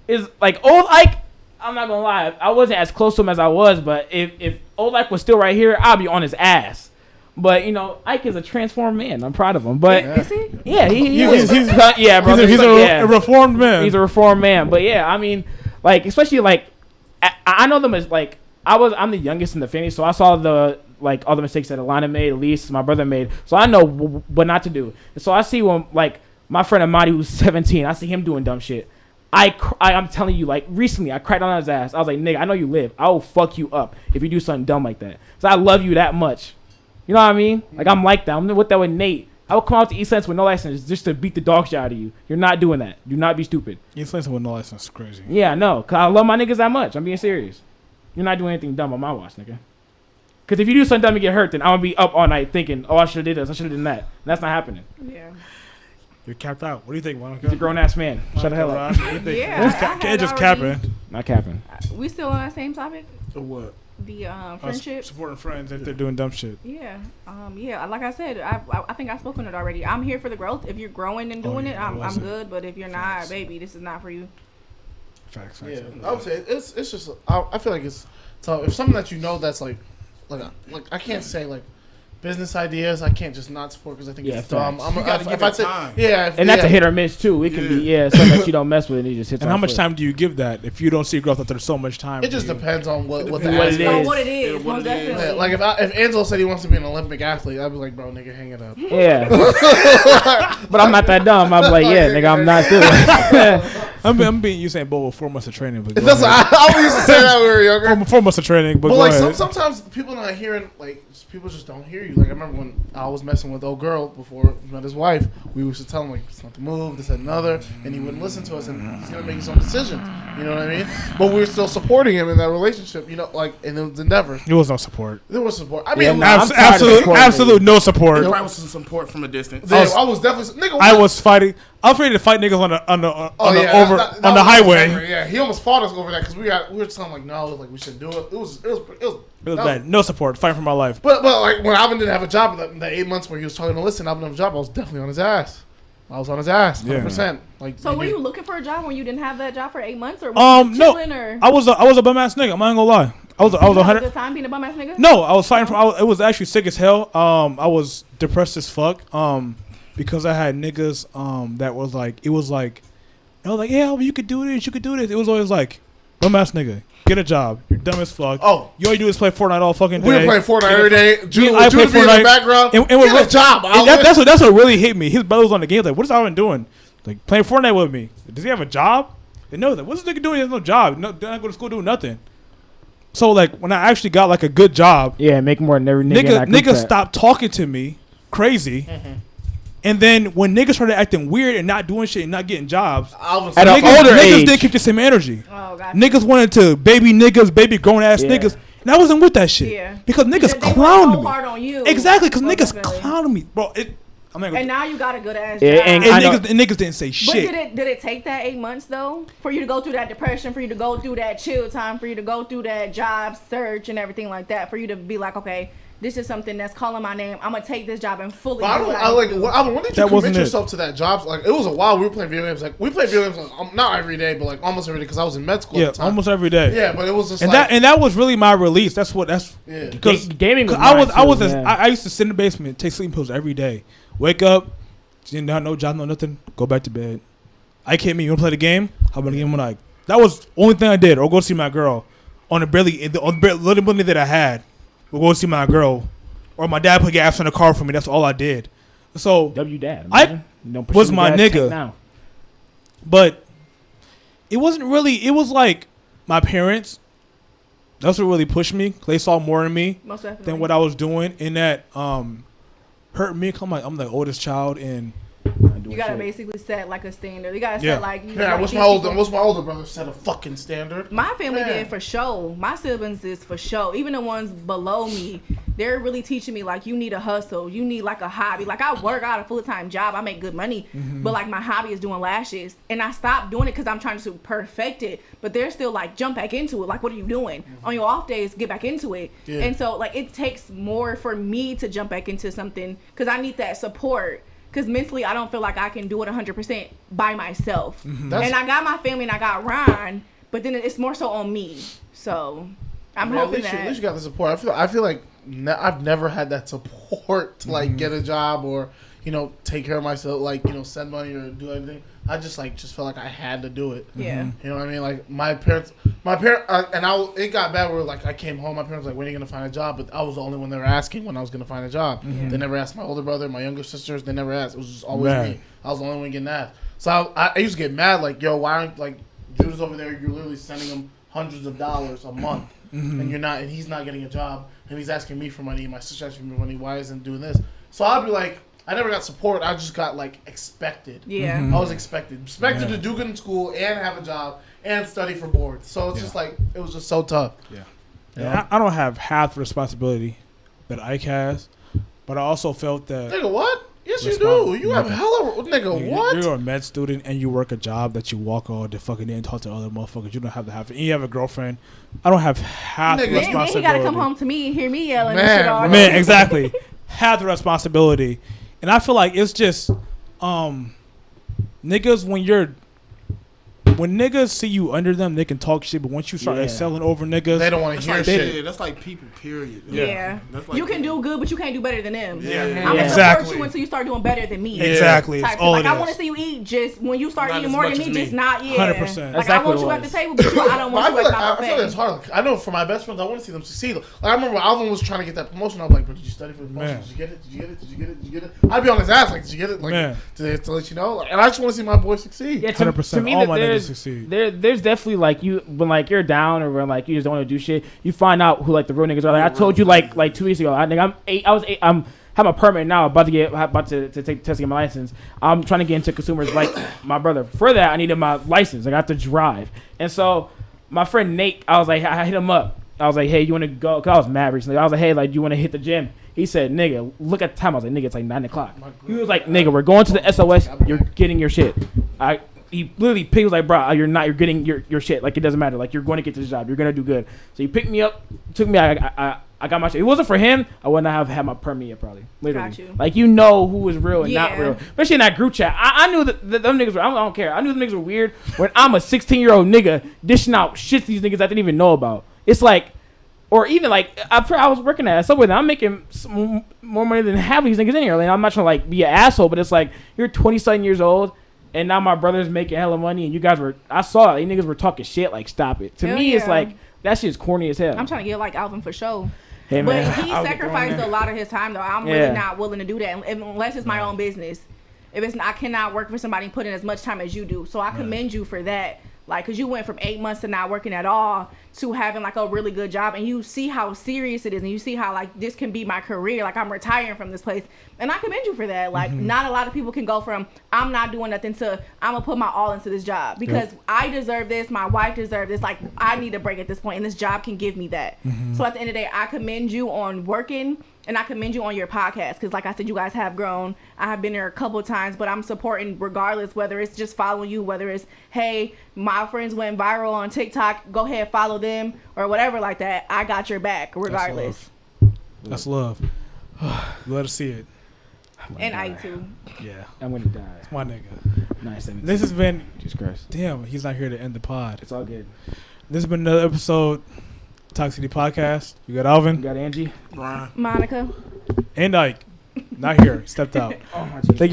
Speaker 2: is like old Ike. I'm not gonna lie, I wasn't as close to him as I was, but if old Ike was still right here, I'd be on his ass. But you know, Ike is a transformed man. I'm proud of him. But
Speaker 4: Is he?
Speaker 2: yeah,
Speaker 1: He's
Speaker 2: he's
Speaker 1: a reformed man.
Speaker 2: He's a reformed man. But yeah, I mean, like, especially like, I know them as like I'm the youngest in the family, so I saw all the mistakes that Alana made, Elise, my brother made. So I know what not to do. And so I see when my friend Amadi, who's 17, I see him doing dumb shit. I'm telling you, recently I cried on his ass. I was like, nigga, I know you live. I will fuck you up if you do something dumb like that. So I love you that much. You know what I mean? I'm like that. I'm with that with Nate. I would come out to East Lansing with no license just to beat the dog shit out of you. You're not doing that. Do not be stupid.
Speaker 1: East Lansing with no license is crazy.
Speaker 2: Yeah, no, because I love my niggas that much. I'm being serious. You're not doing anything dumb on my watch, nigga. Because if you do something dumb and get hurt, then I'm going to be up all night thinking, oh, I should have did this, I should have done that. And that's not happening.
Speaker 4: Yeah.
Speaker 1: You're capped out. What do you think, Monica?
Speaker 2: He's a grown-ass man. Shut the hell up.
Speaker 4: Yeah, I had
Speaker 1: just
Speaker 4: already-
Speaker 1: capping.
Speaker 2: Not capping.
Speaker 4: We still on that same topic?
Speaker 5: Or what?
Speaker 4: The friendship.
Speaker 1: Supporting friends if they're doing dumb shit.
Speaker 4: Yeah. Yeah. Like I said, I think I've spoken it already. I'm here for the growth. If you're growing and doing it, I'm good. But if you're not, baby, this is not for you.
Speaker 1: Facts.
Speaker 3: Yeah, I would say it's just I feel like it's tough. If something that you know that's like I can't say business ideas, I can't just not support because I think it's dumb.
Speaker 5: You gotta give it time.
Speaker 2: And that's a hit or miss too. It can be something that you don't mess with and you just hit.
Speaker 1: And how much time do you give that if you don't see growth after so much time?
Speaker 3: It just depends on what
Speaker 2: it is.
Speaker 4: What it is. Most definitely.
Speaker 3: Yeah, like if Angelo said he wants to be an Olympic athlete, I'd be like, bro, nigga, hang it up.
Speaker 2: Yeah. But I'm not that dumb. I'd be like, yeah, nigga, I'm not doing.
Speaker 1: I'm being Usain Bolt with 4 months of training. But
Speaker 3: That's I used to say that when we were younger.
Speaker 1: 4 months of training, but
Speaker 3: like
Speaker 1: go ahead.
Speaker 3: sometimes people not hearing people just don't hear you. Like I remember when I was messing with old girl before he met his wife, we used to tell him it's not to move, this and another, and he wouldn't listen to us, and he's gonna make his own decisions. You know what I mean? But we were still supporting him in that relationship. You know, in the endeavor.
Speaker 1: There was no support.
Speaker 3: There was support. I mean,
Speaker 1: absolute no support.
Speaker 5: There probably was some support from a distance.
Speaker 3: I was definitely nigga.
Speaker 1: I was fighting. I was ready to fight niggas on the highway.
Speaker 3: Yeah, he almost fought us over that because we were telling him no, we shouldn't do it. It was
Speaker 1: bad. No support. Fighting for my life.
Speaker 3: But when Alvin didn't have a job, the 8 months where he was talking to listen, Alvin didn't have a job, I was definitely on his ass. I was on his ass, 100%.
Speaker 4: So were you looking for a job when you didn't have that job for 8 months, or
Speaker 1: no,
Speaker 4: chilling, or?
Speaker 1: I was a bum ass nigga. I'm not gonna lie. I was
Speaker 4: a
Speaker 1: 100.
Speaker 4: Good time being a bum ass nigga.
Speaker 1: No, I was fighting for. It was actually sick as hell. I was depressed as fuck. Because I had niggas that was like, it was like, I was like, yeah, you could do this, you could do this. It was always like, bum ass nigga, get a job. You're dumb as fuck.
Speaker 3: Oh,
Speaker 1: you all you do is play Fortnite all fucking day.
Speaker 3: We were playing Fortnite every day. Judah
Speaker 1: I
Speaker 3: be in the background.
Speaker 1: And
Speaker 3: get a job.
Speaker 1: That's what really hit me. His brother was on the game. Like, what is Alvin doing? Like playing Fortnite with me. Does he have a job? They know that. What's this nigga doing? He has no job. No, they're not go to school doing nothing. So when I actually got a good job,
Speaker 2: make more than every nigga.
Speaker 1: Niggas stopped talking to me crazy. Mm-hmm. And then when niggas started acting weird and not doing shit and not getting jobs,
Speaker 2: at an older age,
Speaker 1: niggas didn't keep the same energy.
Speaker 4: Oh, gotcha.
Speaker 1: Niggas wanted to baby grown ass niggas, and I wasn't with that shit because niggas clowned me.
Speaker 4: Hard on you.
Speaker 1: Exactly, because niggas clowned me, bro.
Speaker 4: And now you got a good ass job.
Speaker 1: And niggas didn't say shit.
Speaker 4: But did it take that 8 months though for you to go through that depression, for you to go through that chill time, for you to go through that job search and everything like that, for you to be like, okay, this is something that's calling my name. I'm gonna take this job and fully.
Speaker 3: When did you commit yourself to that job? It was a while. We were playing video games. We played video games not every day, but almost every day because I was in med school.
Speaker 1: Yeah, almost every day.
Speaker 3: Yeah, but it was just
Speaker 1: that was really my release. Because
Speaker 2: gaming. Was
Speaker 1: I used to sit in the basement, take sleeping pills every day, wake up, no job, no nothing, go back to bed. I can't meet you. Want to play the game? How about the game when that was the only thing I did, or go see my girl on the little money that I had. We'll go see my girl, or my dad put gas in the car for me. That's all I did. So
Speaker 2: dad,
Speaker 1: I was my nigga, but it wasn't really. It was like my parents. That's what really pushed me. They saw more in me than what I was doing, and that hurt me. I'm the oldest child, and
Speaker 4: you gotta basically set a standard. You gotta set
Speaker 3: what's my older brother set a fucking standard.
Speaker 4: My family did for sure. My siblings is for sure. Even the ones below me, they're really teaching me you need a hustle. You need a hobby. I work out a full-time job. I make good money, but my hobby is doing lashes, and I stopped doing it because I'm trying to perfect it. But they're still jump back into it. What are you doing on your off days? Get back into it. Yeah. And so it takes more for me to jump back into something because I need that support. Because mentally, I don't feel like I can do it 100% by myself. And I got my family and I got Ron, but then it's more so on me. So I'm hoping
Speaker 3: at least you got the support. I feel like I've never had that support to get a job or take care of myself, send money or do anything. I just felt like I had to do it.
Speaker 4: Yeah.
Speaker 3: You know what I mean? Like my parents, it got bad where like I came home, my parents were like, when are you gonna find a job? But I was the only one they were asking when I was gonna find a job. They never asked my older brother, my younger sisters. They never asked. It was just always me. I was the only one getting asked. So I used to get mad, like, yo, why aren't like Judah's over there? You're literally sending him hundreds of dollars a month, and you're not, and he's not getting a job, and he's asking me for money. My sister asking me for money. Why isn't he doing this? So I'd be like, I never got support. I just got like expected.
Speaker 4: Yeah.
Speaker 3: I was expected to do good in school and have a job and study for boards. So it's just like it was just so tough.
Speaker 1: Yeah. I don't have half the responsibility that Ike has, but I also felt that.
Speaker 3: Nigga, what? Yes, you do. You have hella nigga. What?
Speaker 1: You're a med student and you work a job that you walk all the fucking day and talk to other motherfuckers. You don't have to have it. And you have a girlfriend. I don't have half the
Speaker 3: Nigga.
Speaker 4: Then
Speaker 1: responsibility.
Speaker 4: he gotta come home to me and hear me yelling and
Speaker 3: Man,
Speaker 4: shit all day.
Speaker 1: Man, exactly. Half the responsibility. And I feel like it's just niggas when niggas see you under them, they can talk shit, but once you start excelling over niggas,
Speaker 3: They don't want to hear
Speaker 5: Like,
Speaker 3: shit.
Speaker 5: that's like people, period.
Speaker 4: Yeah.
Speaker 5: That's like
Speaker 4: You can do good, but you can't do better than them.
Speaker 3: Yeah.
Speaker 4: I'm gonna
Speaker 1: Exactly.
Speaker 4: support you until you start doing better than me.
Speaker 1: exactly.
Speaker 4: Type
Speaker 1: It's all
Speaker 4: like
Speaker 1: it
Speaker 4: I want to
Speaker 1: is.
Speaker 4: see you eat just when you start
Speaker 5: Not
Speaker 4: eating
Speaker 5: as
Speaker 4: more
Speaker 5: much
Speaker 4: than me,
Speaker 5: as me.
Speaker 4: just not
Speaker 1: 100%.
Speaker 4: Like
Speaker 2: That's
Speaker 4: I
Speaker 2: exactly
Speaker 4: want you
Speaker 2: what
Speaker 4: at
Speaker 2: it
Speaker 4: the
Speaker 2: was.
Speaker 4: table, but I don't
Speaker 3: But
Speaker 4: want
Speaker 3: I
Speaker 4: you
Speaker 3: feel
Speaker 4: at
Speaker 3: like I
Speaker 4: my
Speaker 3: feel like it's
Speaker 4: face.
Speaker 3: hard. Like, I know for my best friends, I want to see them succeed. Like I remember Alvin was trying to get that promotion. I was like, "Bro, did you study for the promotion?
Speaker 1: Man.
Speaker 3: Did you get it? Did you get it? Did you get it? Did you get it?" I'd be on his ass like, "Did you get it?" Like
Speaker 1: Man.
Speaker 3: to let you know. Like, and I just want to see my boy succeed.
Speaker 2: Yeah,
Speaker 1: 100%.
Speaker 2: To me,
Speaker 1: All my niggas
Speaker 2: there's
Speaker 1: succeed.
Speaker 2: there's definitely like you when like you're down or when like you just don't want to do shit. You find out who like the real niggas are. Like I told you like 2 weeks ago. I'm have a permit now. About to take test to get my license. I'm trying to get into consumers like my brother. For that, I needed my license. I got to drive, and so my friend Nate, I was like, I hit him up. I was like, hey, you want to go? Cause I was mad recently. I was like, hey, like, do you want to hit the gym? He said, nigga, look at the time. I was like, nigga, it's like 9 o'clock. He was like, nigga, we're going to the SOS. You're getting your shit. He literally picked, was like, bro, you're getting your shit. Like, it doesn't matter. Like, you're going to get this job. You're going to do good. So he picked me up, took me, I got my shit. If it wasn't for him, I would not have had my permit yet, probably. Literally.
Speaker 4: Got you.
Speaker 2: Like, you know who was real and not
Speaker 4: Yeah.
Speaker 2: real. Especially in that group chat. I knew that them niggas were, I don't care. I knew them niggas were weird when I'm a 16-year-old nigga dishing out shit to these niggas I didn't even know about. It's like, or even like, I was working at Subway, and I'm making more money than half of these niggas in here. Like, I'm not trying to like be an asshole, but it's like, you're 27 years old, and now my brother's making hella money, and you guys were, I saw it, you niggas were talking shit, like, stop it. To
Speaker 4: Hell
Speaker 2: me, it's
Speaker 4: yeah.
Speaker 2: like, that shit's corny as hell.
Speaker 4: I'm trying to get like Alvin for sure.
Speaker 2: Hey,
Speaker 4: But
Speaker 2: man,
Speaker 4: he
Speaker 2: I was
Speaker 4: sacrificed
Speaker 2: going
Speaker 4: a lot of his time though. I'm
Speaker 2: Yeah.
Speaker 4: really not willing to do that unless it's my own business. If it's, I cannot work for somebody and put in as much time as you do. So I commend you for that. Like, cause you went from 8 months to not working at all to having like a really good job, and you see how serious it is, and you see how like this can be my career. Like, I'm retiring from this place, and I commend you for that. Like, not a lot of people can go from I'm not doing nothing to I'm gonna put my all into this job because I deserve this. My wife deserves this. Like, I need a break at this point, and this job can give me that. So at the end of the day, I commend you on working. And I commend you on your podcast because, like I said, you guys have grown. I have been there a couple of times, but I'm supporting regardless, whether it's just following you, whether it's, hey, my friends went viral on TikTok, go ahead, follow them, or whatever like that. I got your back regardless.
Speaker 1: That's love. Let us see it.
Speaker 4: And I too.
Speaker 1: Yeah.
Speaker 2: I'm gonna die.
Speaker 1: My nigga.
Speaker 2: 917.
Speaker 1: This has been,
Speaker 2: Jesus Christ.
Speaker 1: damn, he's not here to end the pod.
Speaker 2: It's all good.
Speaker 1: This has been another episode, Talk City Podcast. You got
Speaker 2: You
Speaker 1: Alvin
Speaker 2: got Angie?
Speaker 5: Brian.
Speaker 4: Monica.
Speaker 1: and Ike. Not here. Stepped out.
Speaker 2: Oh my Jesus.
Speaker 1: Thank you.